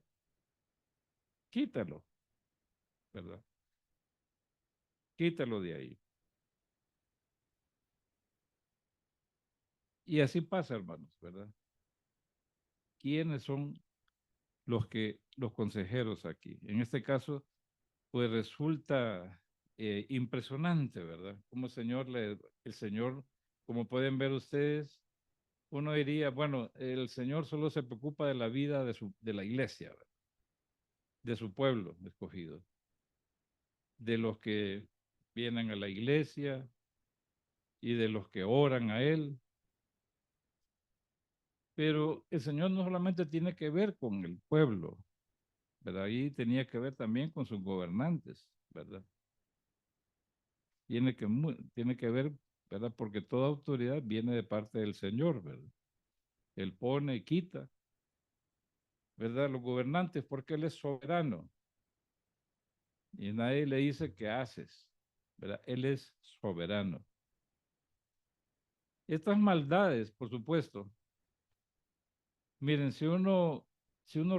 Quítalo, ¿verdad? Quítalo de ahí. Y así pasa, hermanos, ¿verdad? ¿Quiénes son los consejeros aquí? En este caso, pues resulta impresionante, ¿verdad? Como el Señor, como pueden ver ustedes, uno diría, bueno, el Señor solo se preocupa de la vida de la iglesia, ¿verdad? De su pueblo escogido. de los que vienen a la iglesia y de los que oran a Él. Pero el Señor no solamente tiene que ver con el pueblo, ¿verdad? Ahí tenía que ver también con sus gobernantes, ¿verdad? Tiene que ver, ¿verdad? Porque toda autoridad viene de parte del Señor, ¿verdad? Él pone y quita, ¿verdad? Los gobernantes, porque Él es soberano. Y nadie le dice qué haces, ¿verdad? Él es soberano. Estas maldades, por supuesto, miren, si uno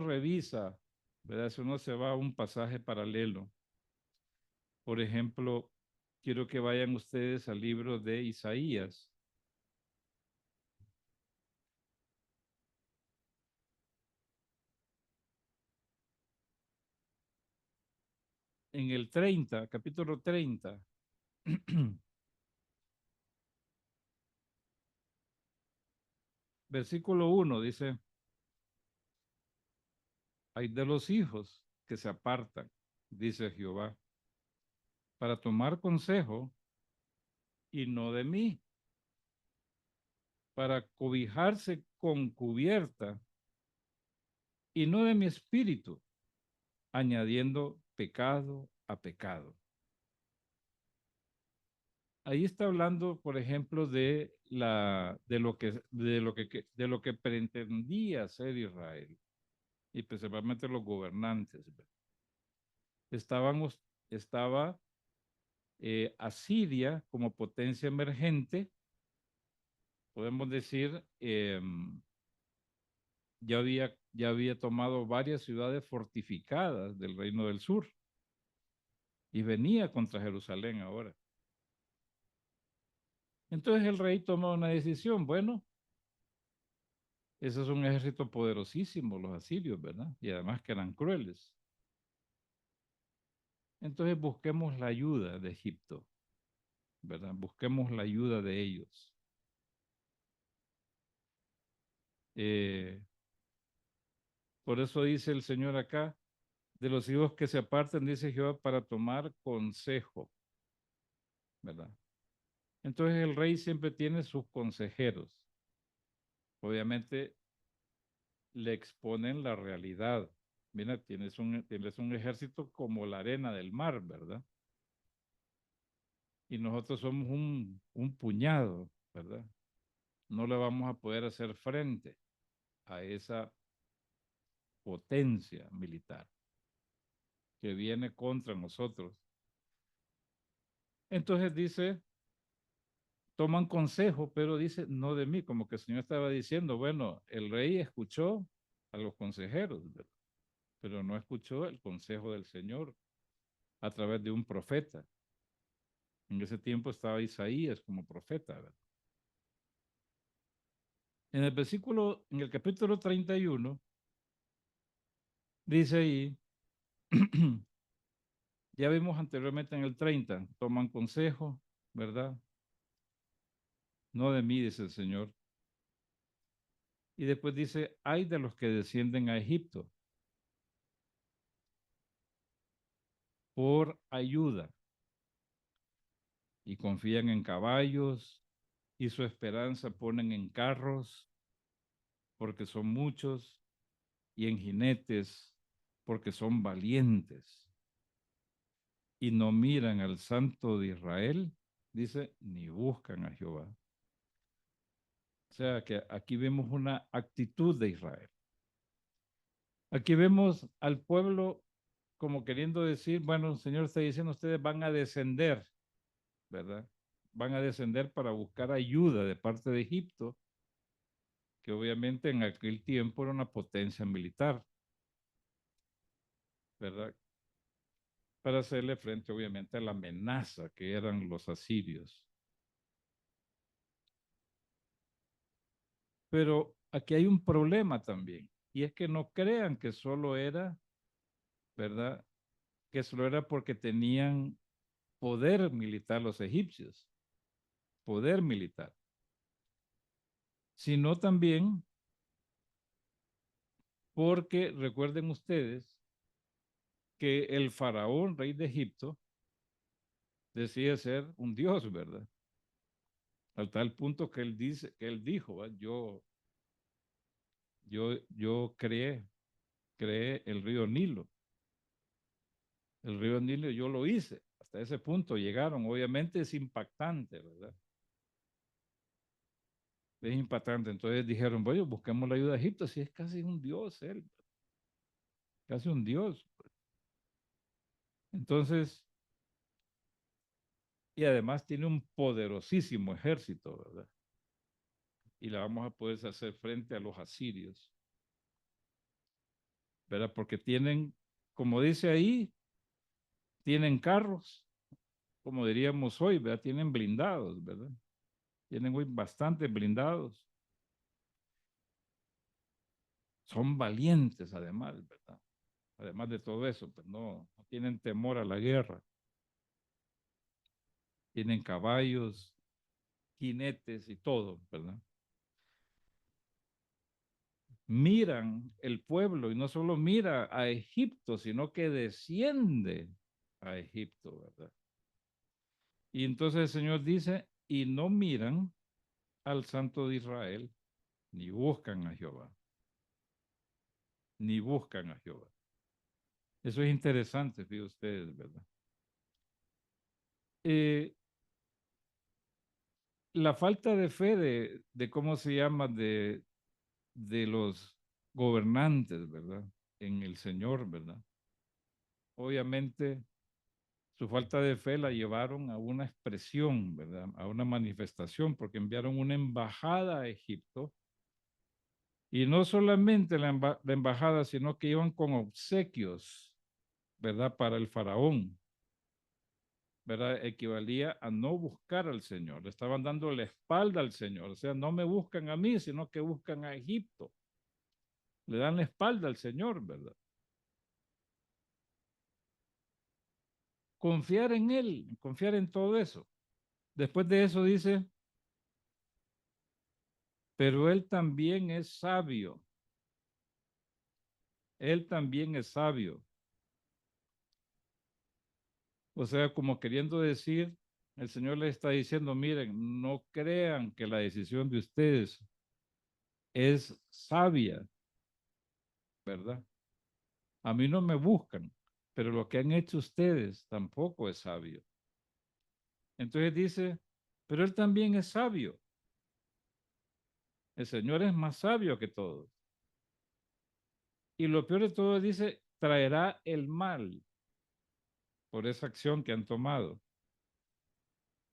revisa, ¿verdad? Si uno se va a un pasaje paralelo, por ejemplo, quiero que vayan ustedes al libro de Isaías. En el 30, capítulo 30, versículo 1 dice, hay de los hijos que se apartan, dice Jehová, para tomar consejo y no de mí, para cobijarse con cubierta y no de mi espíritu, añadiendo pecado a pecado. Ahí está hablando, por ejemplo, de lo que pretendía ser Israel, y principalmente los gobernantes. Estaba Asiria como potencia emergente, podemos decir, ya había tomado varias ciudades fortificadas del Reino del Sur y venía contra Jerusalén ahora. Entonces el rey toma una decisión. Bueno, ese es un ejército poderosísimo, los asirios, ¿verdad? Y además que eran crueles. Entonces busquemos la ayuda de Egipto, ¿verdad? Busquemos la ayuda de ellos. Eh, por eso dice el Señor acá, de los hijos que se aparten, dice Jehová, para tomar consejo, ¿verdad? Entonces el rey siempre tiene sus consejeros. Obviamente le exponen la realidad. Mira, tienes un ejército como la arena del mar, ¿verdad? Y nosotros somos un puñado, ¿verdad? No le vamos a poder hacer frente a esa potencia militar que viene contra nosotros. Entonces dice, toman consejo, pero dice, no de mí, como que el Señor estaba diciendo, bueno, el rey escuchó a los consejeros, ¿verdad? Pero no escuchó el consejo del Señor a través de un profeta. En ese tiempo estaba Isaías como profeta, ¿verdad? En el capítulo 31, dice ahí, ya vimos anteriormente en el 30, toman consejo, ¿verdad? No de mí, dice el Señor. Y después dice, hay de los que descienden a Egipto por ayuda y confían en caballos y su esperanza ponen en carros porque son muchos y en jinetes porque son valientes y no miran al Santo de Israel, dice, ni buscan a Jehová. O sea que aquí vemos una actitud de Israel. Aquí vemos al pueblo como queriendo decir, bueno, el Señor está diciendo, ustedes van a descender, ¿verdad? Van a descender para buscar ayuda de parte de Egipto, que obviamente en aquel tiempo era una potencia militar, ¿verdad? Para hacerle frente, obviamente, a la amenaza que eran los asirios. Pero aquí hay un problema también, y es que no crean que solo era, ¿verdad? Que solo era porque tenían poder militar los egipcios, poder militar, sino también porque recuerden ustedes que el faraón, rey de Egipto, decide ser un Dios, ¿verdad? Al tal punto que él dice, que él dijo, ¿verdad? Yo creé el río Nilo. El río Nilo yo lo hice. Hasta ese punto llegaron. Obviamente es impactante, ¿verdad? Es impactante. Entonces dijeron, bueno, busquemos la ayuda de Egipto. Si es casi un dios él. Casi un dios. Entonces, y además tiene un poderosísimo ejército, ¿verdad? Y la vamos a poder hacer frente a los asirios, ¿verdad? Porque tienen, como dice ahí, tienen carros, como diríamos hoy, ¿verdad? Tienen blindados, ¿verdad? Tienen hoy bastante blindados. Son valientes además, ¿verdad? Además de todo eso, pues no tienen temor a la guerra. Tienen caballos, jinetes y todo, ¿verdad? Miran el pueblo y no solo mira a Egipto, sino que desciende a Egipto, ¿verdad? Y entonces el Señor dice, y no miran al Santo de Israel, ni buscan a Jehová, ni buscan a Jehová. Eso es interesante, fíjense ustedes, ¿verdad? La falta de fe de cómo se llama, de los gobernantes, ¿verdad? En el Señor, ¿verdad? Obviamente, su falta de fe la llevaron a una expresión, ¿verdad? A una manifestación, porque enviaron una embajada a Egipto. Y no solamente la embajada, sino que iban con obsequios, ¿verdad? Para el faraón, ¿verdad? Equivalía a no buscar al Señor. Le estaban dando la espalda al Señor. O sea, no me buscan a mí, sino que buscan a Egipto. Le dan la espalda al Señor, ¿verdad? Confiar en Él, confiar en todo eso. Después de eso dice, pero Él también es sabio. Él también es sabio. O sea, como queriendo decir, el Señor le está diciendo, miren, no crean que la decisión de ustedes es sabia, ¿verdad? A mí no me buscan, pero lo que han hecho ustedes tampoco es sabio. Entonces dice, pero Él también es sabio. El Señor es más sabio que todos. Y lo peor de todo dice, traerá el mal por esa acción que han tomado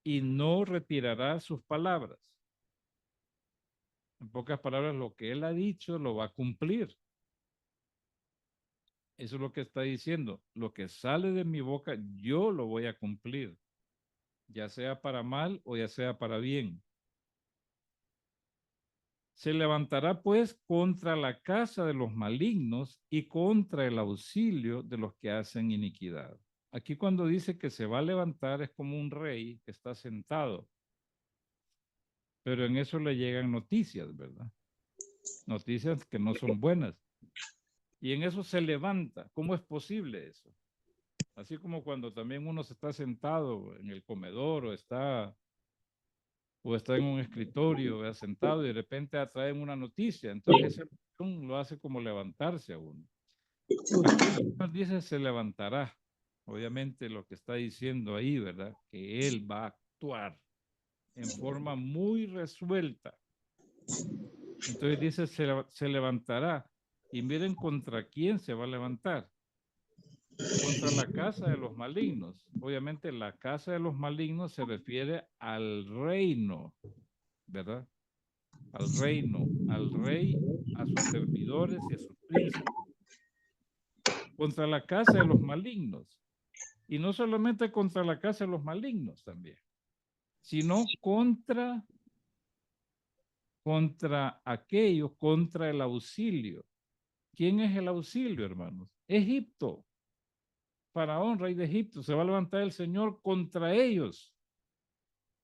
y no retirará sus palabras. En pocas palabras, lo que Él ha dicho lo va a cumplir. Eso es lo que está diciendo. Lo que sale de mi boca, yo lo voy a cumplir, ya sea para mal o ya sea para bien. Se levantará pues contra la casa de los malignos y contra el auxilio de los que hacen iniquidad. Aquí cuando dice que se va a levantar es como un rey que está sentado, pero en eso le llegan noticias, ¿verdad? Noticias que no son buenas. Y en eso se levanta. ¿Cómo es posible eso? Así como cuando también uno se está sentado en el comedor o está en un escritorio, ¿verdad? Sentado y de repente atraen una noticia. Entonces esa emoción lo hace como levantarse a uno. Aquí el Señor dice se levantará. Obviamente lo que está diciendo ahí, ¿verdad? Que Él va a actuar en forma muy resuelta. Entonces dice se levantará. Y miren contra quién se va a levantar. Contra la casa de los malignos. Obviamente la casa de los malignos se refiere al reino, ¿verdad? Al reino, al rey, a sus servidores y a sus príncipes. Contra la casa de los malignos. Y no solamente contra la casa de los malignos también, sino contra aquellos, contra el auxilio. ¿Quién es el auxilio, hermanos? Egipto. Faraón, rey de Egipto, se va a levantar el Señor contra ellos,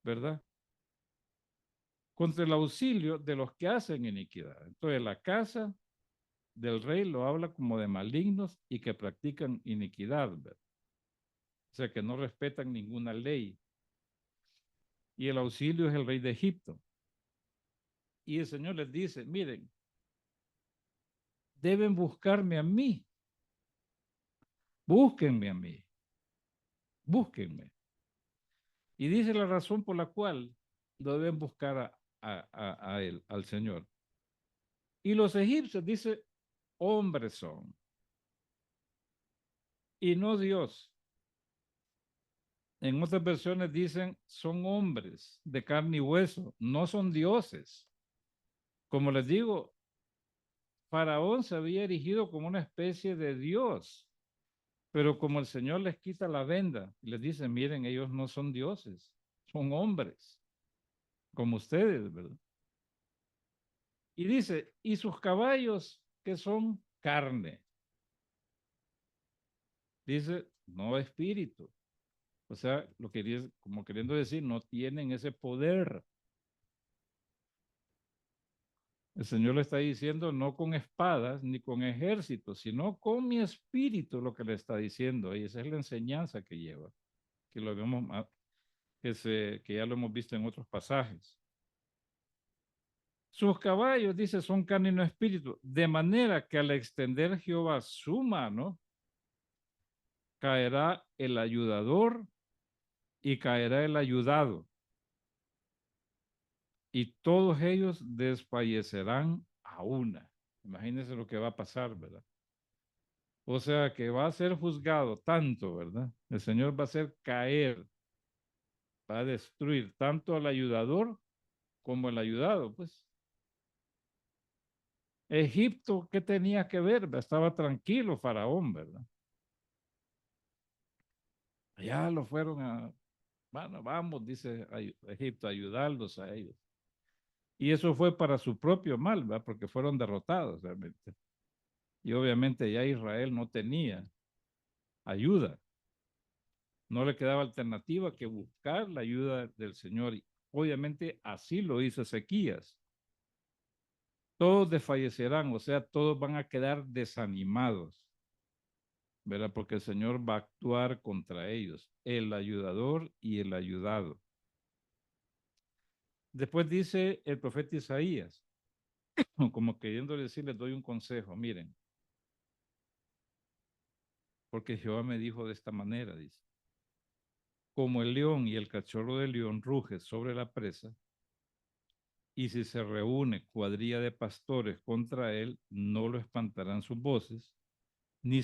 ¿verdad? Contra el auxilio de los que hacen iniquidad. Entonces la casa del rey lo habla como de malignos y que practican iniquidad, ¿verdad? O sea, que no respetan ninguna ley. Y el auxilio es el rey de Egipto. Y el Señor les dice, miren, deben buscarme a mí. Búsquenme a mí. Búsquenme. Y dice la razón por la cual lo deben buscar a él, al Señor. Y los egipcios, dice, hombres son. Y no Dios. En otras versiones dicen, son hombres de carne y hueso, no son dioses. Como les digo, Faraón se había erigido como una especie de Dios, pero como el Señor les quita la venda y les dice, miren, ellos no son dioses, son hombres, como ustedes, ¿verdad? Y dice, y sus caballos que son carne. Dice, no espíritu. O sea, lo que como queriendo decir, no tienen ese poder. El Señor le está diciendo no con espadas ni con ejércitos, sino con mi espíritu, lo que le está diciendo. Y esa es la enseñanza que lleva, que lo vemos, que ya lo hemos visto en otros pasajes. Sus caballos, dice, son carne y no espíritu, de manera que al extender Jehová su mano, caerá el ayudador y caerá el ayudado, y todos ellos desfallecerán a una. Imagínense lo que va a pasar, ¿verdad? O sea que va a ser juzgado tanto, ¿verdad? El Señor va a hacer caer, va a destruir tanto al ayudador como el ayudado, pues. Egipto, ¿qué tenía que ver? Estaba tranquilo Faraón, ¿verdad? Ya lo fueron bueno, vamos, dice Egipto, a ayudarlos a ellos. Y eso fue para su propio mal, ¿verdad? Porque fueron derrotados realmente. Y obviamente ya Israel no tenía ayuda. No le quedaba alternativa que buscar la ayuda del Señor. Y obviamente así lo hizo Ezequías. Todos desfallecerán, o sea, todos van a quedar desanimados, ¿verdad? Porque el Señor va a actuar contra ellos, el ayudador y el ayudado. Después dice el profeta Isaías, como queriendo decirles, doy un consejo, miren, porque Jehová me dijo de esta manera, dice, como el león y el cachorro del león ruge sobre la presa, y si se reúne cuadrilla de pastores contra él, no lo espantarán sus voces, ni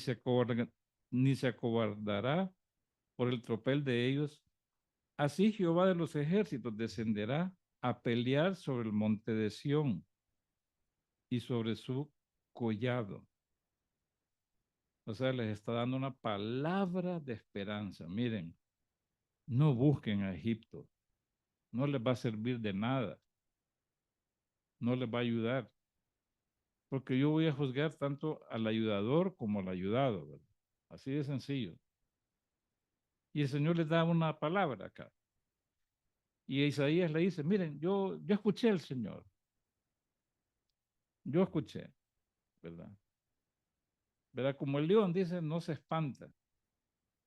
ni se acobardará por el tropel de ellos. Así Jehová de los ejércitos descenderá a pelear sobre el monte de Sión y sobre su collado. O sea, les está dando una palabra de esperanza. Miren, no busquen a Egipto. No les va a servir de nada. No les va a ayudar. Porque yo voy a juzgar tanto al ayudador como al ayudado, ¿verdad? Así de sencillo. Y el Señor les da una palabra acá. Y Isaías le dice, miren, yo escuché al Señor. Yo escuché, ¿verdad? ¿Verdad? Como el león dice, no se espanta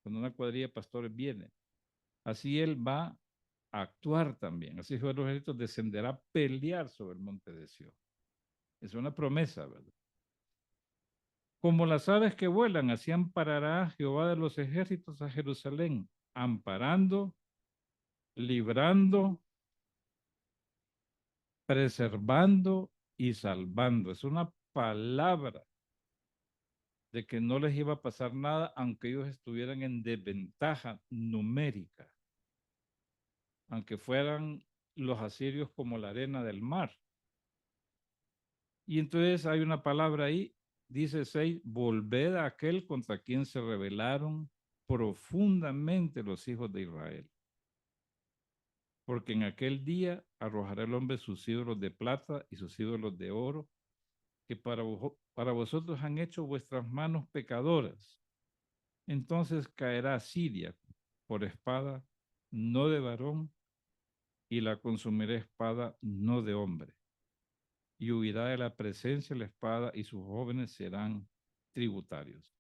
cuando una cuadrilla de pastores viene. Así él va a actuar también. Así Jehová de los ejércitos descenderá a pelear sobre el monte de Sión. Es una promesa, ¿verdad? Como las aves que vuelan, así amparará Jehová de los ejércitos a Jerusalén, amparando, librando, preservando y salvando. Es una palabra de que no les iba a pasar nada aunque ellos estuvieran en desventaja numérica, aunque fueran los asirios como la arena del mar. Y entonces hay una palabra ahí, dice 6, volved a aquel contra quien se rebelaron profundamente los hijos de Israel. Porque en aquel día arrojará el hombre sus ídolos de plata y sus ídolos de oro, que para vosotros han hecho vuestras manos pecadoras. Entonces caerá Siria por espada, no de varón, y la consumirá espada, no de hombre. Y huirá de la presencia de la espada, y sus jóvenes serán tributarios.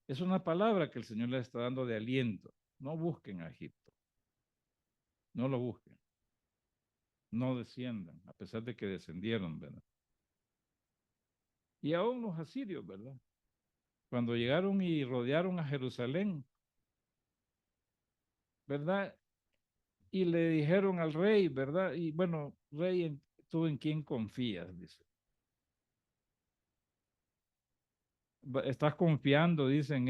Es una palabra que el Señor les está dando de aliento. No busquen a Egipto. No lo busquen. No desciendan, a pesar de que descendieron, ¿verdad? Y aún los asirios, ¿verdad? Cuando llegaron y rodearon a Jerusalén, ¿verdad? Y le dijeron al rey, ¿verdad? Y bueno, rey, ¿tú en quién confías? Dice. Estás confiando, dice, en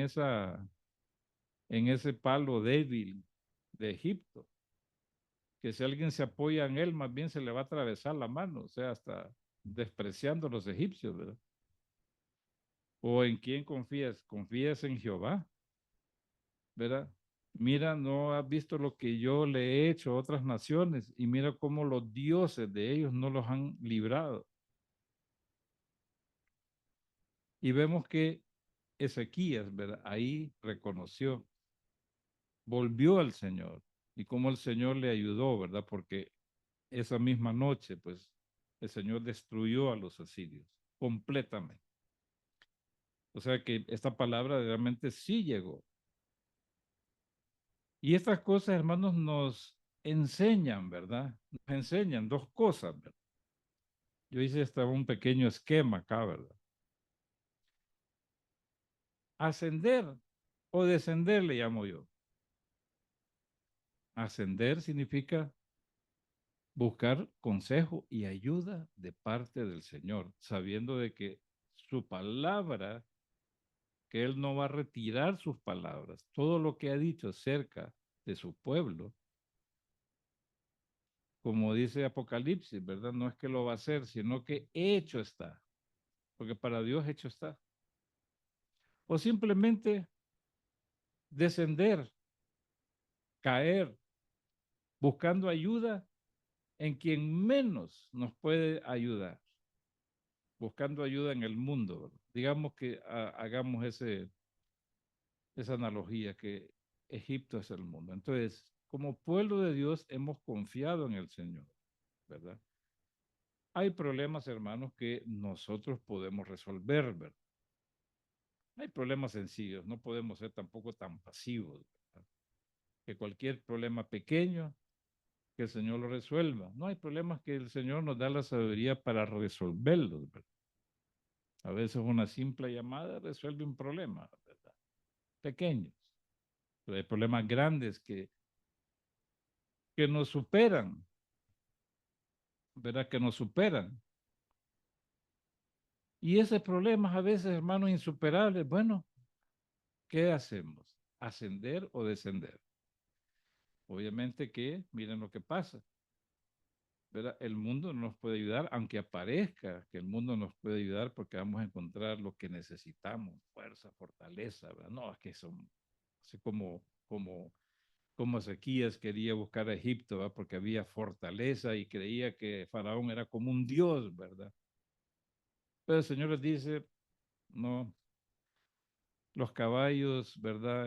ese palo débil de Egipto, que si alguien se apoya en él, más bien se le va a atravesar la mano, o sea, hasta despreciando a los egipcios, ¿verdad? ¿O en quién confías? Confías en Jehová, ¿verdad? Mira, no has visto lo que yo le he hecho a otras naciones y mira cómo los dioses de ellos no los han librado. Y vemos que Ezequías, ¿verdad? Ahí reconoció, volvió al Señor y cómo el Señor le ayudó, ¿verdad? Porque esa misma noche, pues, el Señor destruyó a los asirios completamente. O sea que esta palabra realmente sí llegó. Y estas cosas, hermanos, nos enseñan, ¿verdad? Nos enseñan dos cosas, ¿verdad? Yo hice hasta un pequeño esquema acá, ¿verdad? Ascender o descender le llamo yo. Ascender significa buscar consejo y ayuda de parte del Señor, sabiendo de que su palabra, que Él no va a retirar sus palabras, todo lo que ha dicho acerca de su pueblo, como dice Apocalipsis, ¿verdad? No es que lo va a hacer, sino que hecho está, porque para Dios hecho está. O simplemente descender, caer, buscando ayuda en quien menos nos puede ayudar, buscando ayuda en el mundo, ¿verdad? Digamos que hagamos esa analogía, que Egipto es el mundo. Entonces, como pueblo de Dios hemos confiado en el Señor, ¿verdad? Hay problemas, hermanos, que nosotros podemos resolver, ¿verdad? Hay problemas sencillos, no podemos ser tampoco tan pasivos, ¿verdad? Que cualquier problema pequeño, que el Señor lo resuelva. No, hay problemas que el Señor nos da la sabiduría para resolverlos, ¿verdad? A veces una simple llamada resuelve un problema, ¿verdad? Pequeños. Pero hay problemas grandes que nos superan, ¿verdad? Que nos superan. Y esos problemas a veces, hermanos, insuperables, bueno, ¿qué hacemos? ¿Ascender o descender? Obviamente que, miren lo que pasa, ¿verdad? El mundo no nos puede ayudar, aunque aparezca que el mundo nos puede ayudar porque vamos a encontrar lo que necesitamos, fuerza, fortaleza, ¿verdad? No, es que son, así como Ezequías quería buscar a Egipto, ¿verdad? Porque había fortaleza y creía que Faraón era como un dios, ¿verdad? Pero el Señor les dice, no, los caballos, ¿verdad?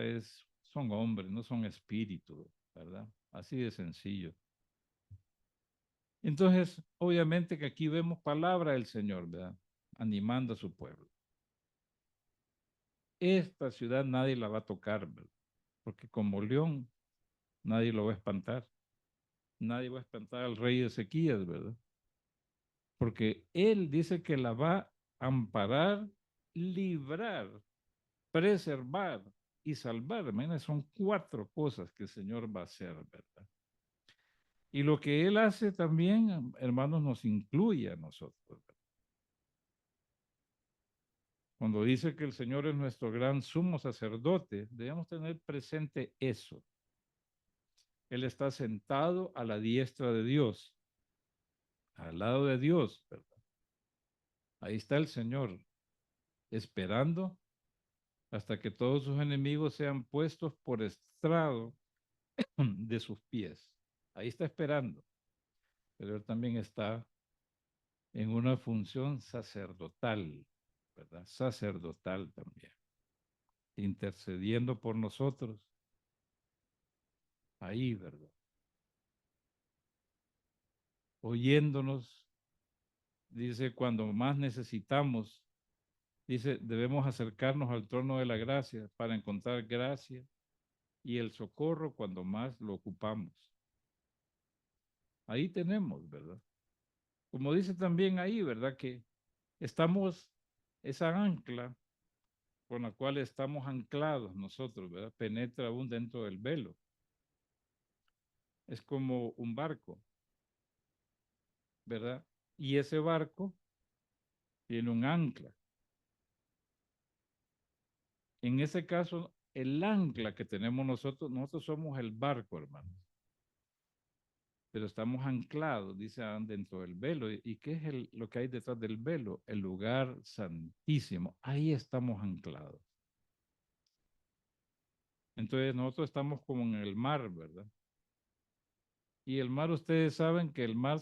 Son hombres, no son espíritus, ¿verdad? Así de sencillo. Entonces, obviamente que aquí vemos palabra del Señor, ¿verdad? Animando a su pueblo. Esta ciudad nadie la va a tocar, ¿verdad? Porque como león, nadie lo va a espantar. Nadie va a espantar al rey Ezequías, ¿verdad? Porque él dice que la va a amparar, librar, preservar y salvar. Imagínense, son cuatro cosas que el Señor va a hacer, ¿verdad? Y lo que Él hace también, hermanos, nos incluye a nosotros, ¿verdad? Cuando dice que el Señor es nuestro gran sumo sacerdote, debemos tener presente eso. Él está sentado a la diestra de Dios, al lado de Dios, ¿verdad? Ahí está el Señor, esperando hasta que todos sus enemigos sean puestos por estrado de sus pies. Ahí está esperando, pero Él también está en una función sacerdotal, ¿verdad? Sacerdotal también, intercediendo por nosotros, ahí, ¿verdad? Oyéndonos, dice, cuando más necesitamos, Dice, debemos acercarnos al trono de la gracia para encontrar gracia y el socorro cuando más lo ocupamos. Ahí tenemos, ¿verdad? Como dice también ahí, ¿verdad? Que estamos, esa ancla con la cual estamos anclados nosotros, ¿verdad? Penetra aún dentro del velo. Es como un barco, ¿verdad? Y ese barco tiene un ancla. En ese caso, el ancla que tenemos nosotros somos el barco, hermano. Pero estamos anclados, dice dentro del velo. ¿Y qué es lo que hay detrás del velo? El lugar santísimo. Ahí estamos anclados. Entonces nosotros estamos como en el mar, ¿verdad? Y el mar, ustedes saben que el mar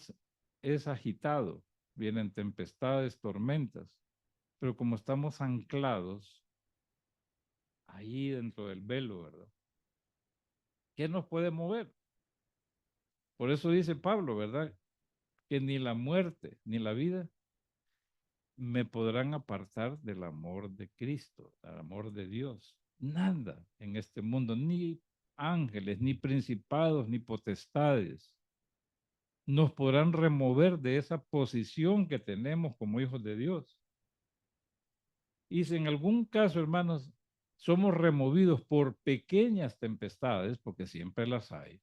es agitado, vienen tempestades, tormentas, pero como estamos anclados ahí dentro del velo, ¿verdad? ¿Qué nos puede mover? Por eso dice Pablo, ¿verdad? Que ni la muerte ni la vida me podrán apartar del amor de Cristo, del amor de Dios. Nada en este mundo, ni ángeles, ni principados, ni potestades, nos podrán remover de esa posición que tenemos como hijos de Dios. Y si en algún caso, hermanos, somos removidos por pequeñas tempestades, porque siempre las hay,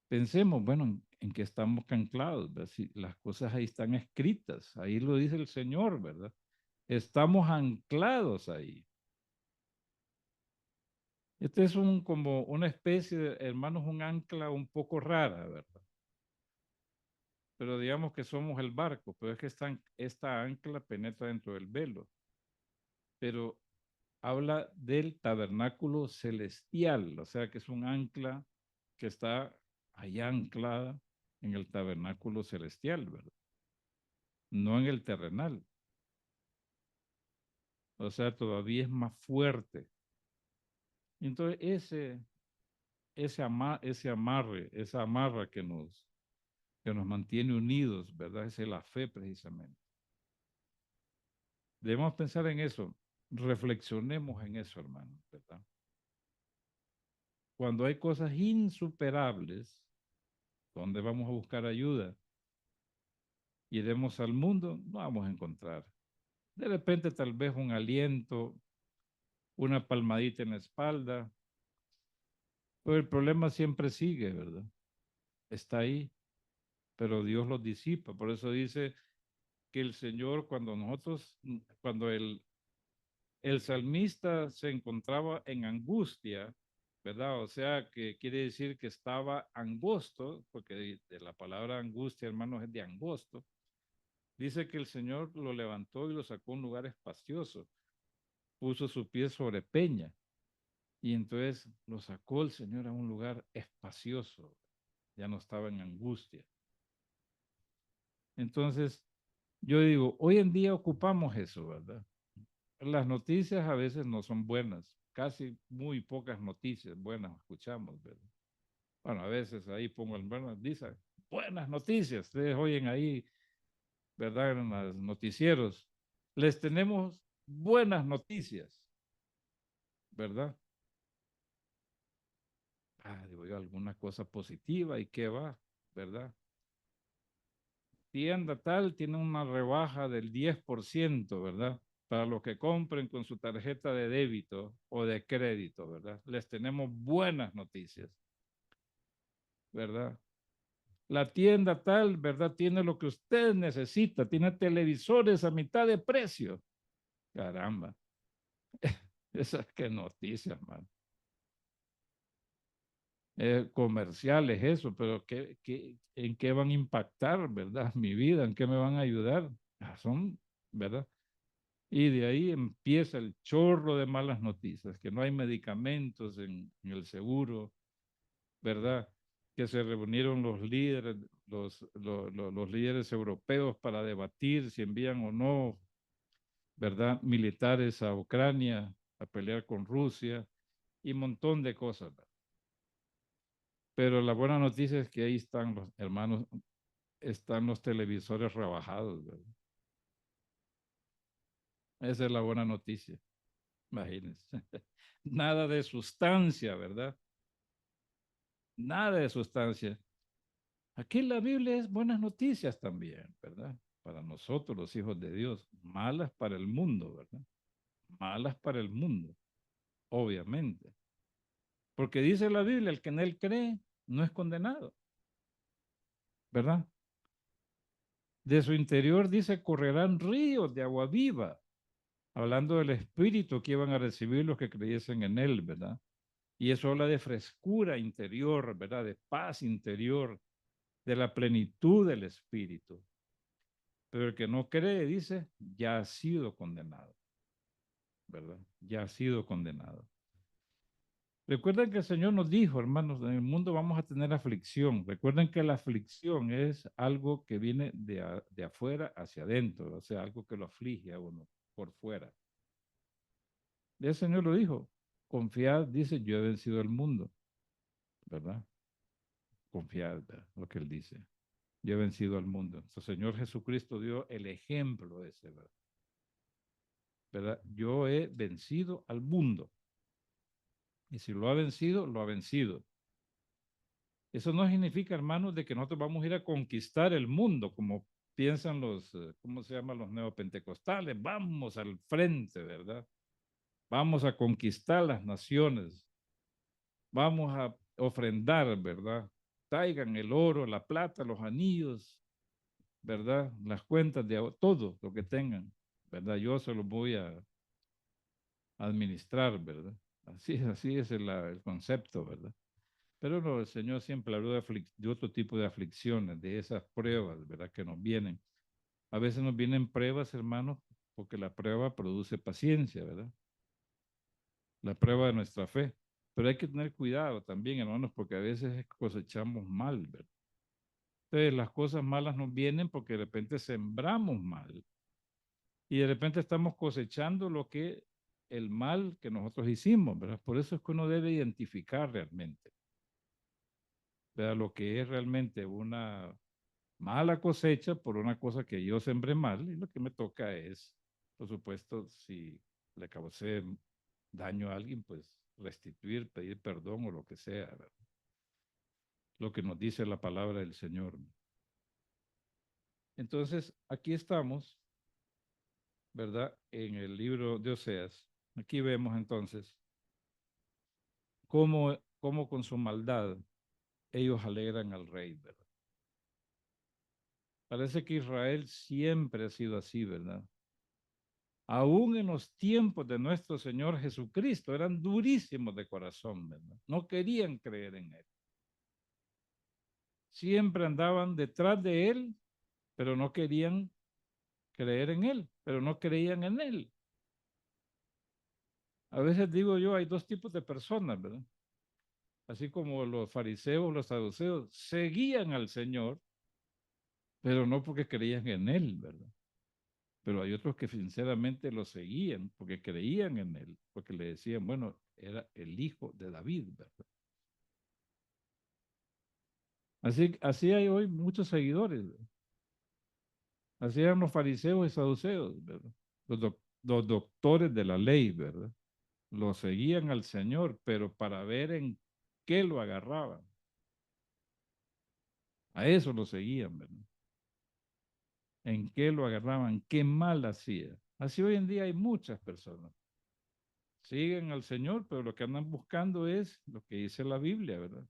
pensemos, bueno, en que estamos anclados, ¿verdad? Si las cosas ahí están escritas, ahí lo dice el Señor, ¿verdad? Estamos anclados ahí. Este es como una especie de, hermanos, un ancla un poco rara, ¿verdad? Pero digamos que somos el barco, pero es que esta ancla penetra dentro del velo. Pero habla del tabernáculo celestial, o sea que es un ancla que está allá anclada en el tabernáculo celestial, ¿verdad? No en el terrenal. O sea, todavía es más fuerte. Entonces, ese amarre, esa amarra que nos mantiene unidos, ¿verdad? Esa es la fe precisamente. Debemos pensar en eso. Reflexionemos en eso, hermano, ¿verdad? Cuando hay cosas insuperables, ¿dónde vamos a buscar ayuda? Iremos al mundo, no vamos a encontrar. De repente tal vez un aliento, una palmadita en la espalda, pero el problema siempre sigue, ¿verdad? Está ahí, pero Dios los disipa. Por eso dice que el Señor, cuando el salmista se encontraba en angustia, ¿verdad? O sea, que quiere decir que estaba angosto, porque de la palabra angustia, hermanos, es de angosto. Dice que el Señor lo levantó y lo sacó a un lugar espacioso, puso su pie sobre peña y entonces lo sacó el Señor a un lugar espacioso, ya no estaba en angustia. Entonces, yo digo, hoy en día ocupamos eso, ¿verdad? Las noticias a veces no son buenas, casi muy pocas noticias buenas escuchamos, ¿verdad? Bueno, a veces ahí pongo el bueno, dice, buenas noticias, ustedes oyen ahí, ¿verdad? En los noticieros, les tenemos buenas noticias, ¿verdad? Digo yo, alguna cosa positiva y qué va, ¿verdad? Tienda tal tiene una rebaja del 10%, ¿verdad? Para los que compren con su tarjeta de débito o de crédito, ¿verdad? Les tenemos buenas noticias, ¿verdad? La tienda tal, ¿verdad? Tiene lo que usted necesita, tiene televisores a mitad de precio. Caramba, esas qué noticias, man. Comerciales, eso, pero ¿en qué van a impactar, verdad? Mi vida, ¿en qué me van a ayudar? Son, ¿verdad? Y de ahí empieza el chorro de malas noticias, que no hay medicamentos en el seguro, ¿verdad? Que se reunieron los líderes, los líderes europeos para debatir si envían o no, ¿verdad? Militares a Ucrania a pelear con Rusia y un montón de cosas, ¿verdad? Pero la buena noticia es que ahí están los hermanos, están los televisores rebajados, ¿verdad? Esa es la buena noticia. Imagínense. Nada de sustancia, ¿verdad? Nada de sustancia. Aquí en la Biblia es buenas noticias también, ¿verdad? Para nosotros, los hijos de Dios. Malas para el mundo, ¿verdad? Malas para el mundo, obviamente. Porque dice la Biblia, el que en él cree no es condenado, ¿verdad? De su interior dice, correrán ríos de agua viva, hablando del espíritu que iban a recibir los que creyesen en él, ¿verdad? Y eso habla de frescura interior, ¿verdad? De paz interior, de la plenitud del espíritu. Pero el que no cree, dice, ya ha sido condenado, ¿verdad? Ya ha sido condenado. Recuerden que el Señor nos dijo, hermanos, en el mundo vamos a tener aflicción. Recuerden que la aflicción es algo que viene de afuera hacia adentro, o sea, algo que lo aflige a uno por fuera. Y el Señor lo dijo, confiad, dice, yo he vencido el mundo, ¿verdad? Confiad, ¿verdad? Lo que Él dice. Yo he vencido al mundo. El Señor Jesucristo dio el ejemplo ese, ¿verdad? ¿Verdad? Yo he vencido al mundo. Y si lo ha vencido, lo ha vencido. Eso no significa, hermanos, de que nosotros vamos a ir a conquistar el mundo, como piensan los, ¿cómo se llaman los neopentecostales? Vamos al frente, ¿verdad? Vamos a conquistar las naciones. Vamos a ofrendar, ¿verdad? Traigan el oro, la plata, los anillos, ¿verdad? Las cuentas de todo lo que tengan, ¿verdad? Yo se los voy a administrar, ¿verdad? Así es el concepto, ¿verdad? Pero no, el Señor siempre habló de otro tipo de aflicciones, de esas pruebas, ¿verdad? Que nos vienen. A veces nos vienen pruebas, hermanos, porque la prueba produce paciencia, ¿verdad? La prueba de nuestra fe. Pero hay que tener cuidado también, hermanos, porque a veces cosechamos mal, ¿verdad? Entonces las cosas malas nos vienen porque de repente sembramos mal y de repente estamos cosechando lo que el mal que nosotros hicimos, ¿verdad? Por eso es que uno debe identificar realmente, ¿verdad? Lo que es realmente una mala cosecha por una cosa que yo sembré mal y lo que me toca es, por supuesto, si le causé daño a alguien, pues restituir, pedir perdón o lo que sea, ¿verdad? Lo que nos dice la palabra del Señor. Entonces, aquí estamos, ¿verdad? En el libro de Oseas. Aquí vemos entonces cómo con su maldad ellos alegran al rey, ¿verdad? Parece que Israel siempre ha sido así, ¿verdad? Aún en los tiempos de nuestro Señor Jesucristo, eran durísimos de corazón, ¿verdad? No querían creer en Él. Siempre andaban detrás de Él, pero no querían creer en Él, pero no creían en Él. A veces digo yo, hay dos tipos de personas, ¿verdad? Así como los fariseos, los saduceos, seguían al Señor, pero no porque creían en Él, ¿verdad? Pero hay otros que sinceramente lo seguían porque creían en Él, porque le decían, bueno, era el hijo de David, ¿verdad? Así hay hoy muchos seguidores, ¿verdad? Así eran los fariseos y saduceos, ¿verdad? Los doctores de la ley, ¿verdad? Lo seguían al Señor, pero para ver en qué lo agarraban. A eso lo seguían, ¿verdad? En qué lo agarraban, qué mal hacía. Así hoy en día hay muchas personas. Siguen al Señor, pero lo que andan buscando es lo que dice la Biblia, ¿verdad?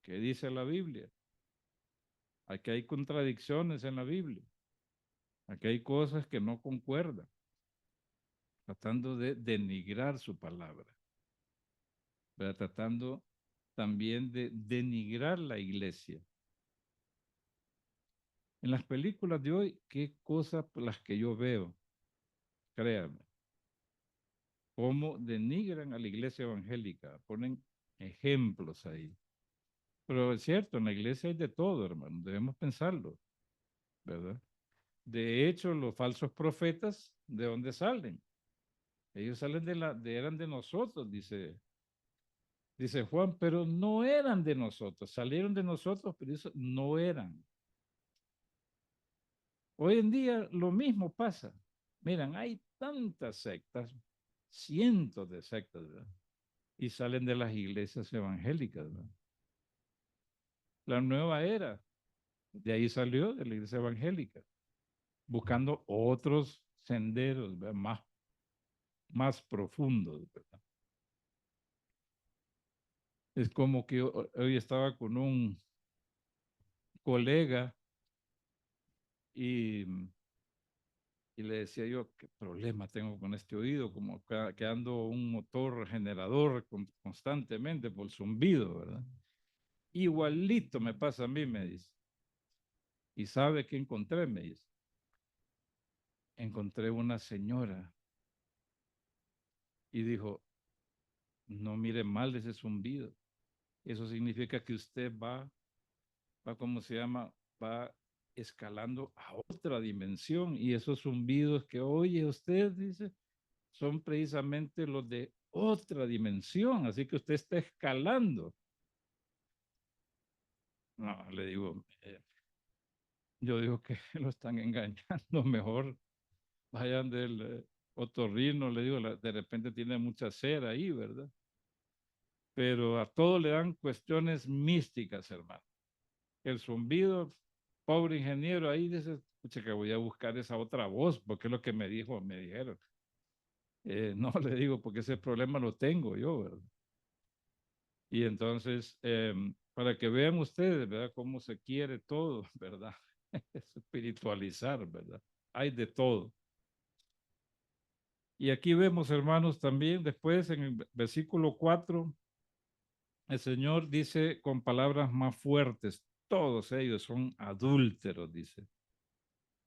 ¿Qué dice la Biblia? Aquí hay contradicciones en la Biblia. Aquí hay cosas que no concuerdan, tratando de denigrar su palabra, ¿verdad? Tratando también de denigrar la iglesia. En las películas de hoy, qué cosas las que yo veo, créanme, cómo denigran a la iglesia evangélica, ponen ejemplos ahí. Pero es cierto, en la iglesia hay de todo, hermano, debemos pensarlo, ¿verdad? De hecho, los falsos profetas, ¿de dónde salen? Ellos salen eran de nosotros, dice Juan, pero no eran de nosotros, salieron de nosotros, pero eso no eran. Hoy en día lo mismo pasa. Miren, hay tantas sectas, cientos de sectas, ¿verdad? Y salen de las iglesias evangélicas, ¿verdad? La nueva era, de ahí salió de la iglesia evangélica, buscando otros senderos, ¿verdad? Más profundos, ¿verdad? Es como que hoy estaba con un colega y, y le decía yo, ¿qué problema tengo con este oído? Como que ando un motor generador constantemente por zumbido, ¿verdad? Igualito me pasa a mí, me dice. ¿Y sabe qué encontré? Me dice. Encontré una señora y dijo, no mire mal ese zumbido. Eso significa que usted ¿cómo se llama? Va escalando a otra dimensión y esos zumbidos que oye usted, dice, son precisamente los de otra dimensión, así que usted está escalando. No, le digo, yo digo que lo están engañando, mejor vayan del otorrino, le digo, de repente tiene mucha cera ahí, ¿verdad? Pero a todo le dan cuestiones místicas, hermano. El zumbido, pobre ingeniero, ahí dice, escucha que voy a buscar esa otra voz, porque es lo que me dijeron. No, le digo, porque ese problema lo tengo yo, ¿verdad? Y entonces, para que vean ustedes, ¿verdad? Cómo se quiere todo, ¿verdad? Espiritualizar, ¿verdad? Hay de todo. Y aquí vemos, hermanos, también después en el versículo 4, el Señor dice con palabras más fuertes, todos ellos son adúlteros, dice.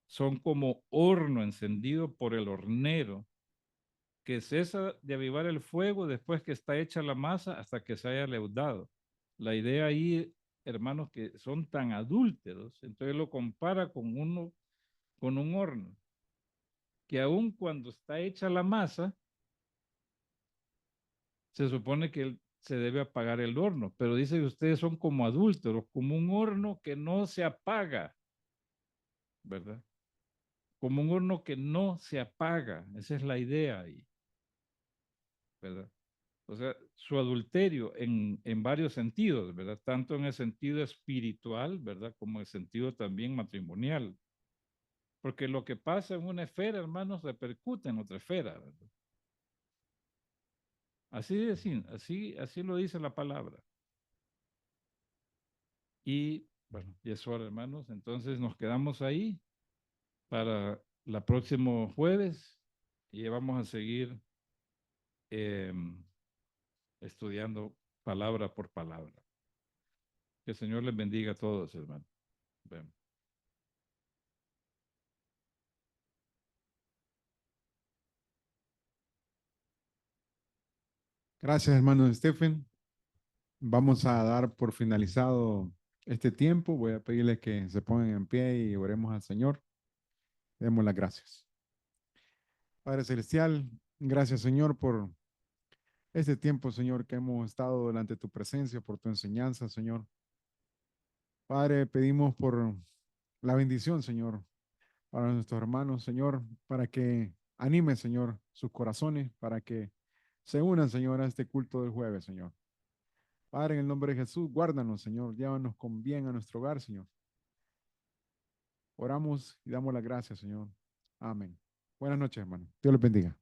Son como horno encendido por el hornero, que cesa de avivar el fuego después que está hecha la masa hasta que se haya leudado. La idea ahí, hermanos, que son tan adúlteros, entonces lo compara con con un horno, que aun cuando está hecha la masa, se supone que se debe apagar el horno, pero dice que ustedes son como adúlteros, como un horno que no se apaga, ¿verdad? Como un horno que no se apaga, esa es la idea ahí, ¿verdad? O sea, su adulterio en varios sentidos, ¿verdad? Tanto en el sentido espiritual, ¿verdad? Como en el sentido también matrimonial. Porque lo que pasa en una esfera, hermanos, repercute en otra esfera, ¿verdad? Así lo dice la palabra. Y bueno, y es hora, hermanos. Entonces nos quedamos ahí para la próximo jueves y vamos a seguir estudiando palabra por palabra. Que el Señor les bendiga a todos, hermanos. Vemos. Gracias, hermano Stephen. Vamos a dar por finalizado este tiempo. Voy a pedirle que se pongan en pie y oremos al Señor. Demos las gracias. Padre Celestial, gracias, Señor, por este tiempo, Señor, que hemos estado delante de tu presencia, por tu enseñanza, Señor. Padre, pedimos por la bendición, Señor, para nuestros hermanos, Señor, para que anime, Señor, sus corazones, para que se unan, Señor, a este culto del jueves, Señor. Padre, en el nombre de Jesús, guárdanos, Señor, llévanos con bien a nuestro hogar, Señor. Oramos y damos las gracias, Señor. Amén. Buenas noches, hermano. Dios les bendiga.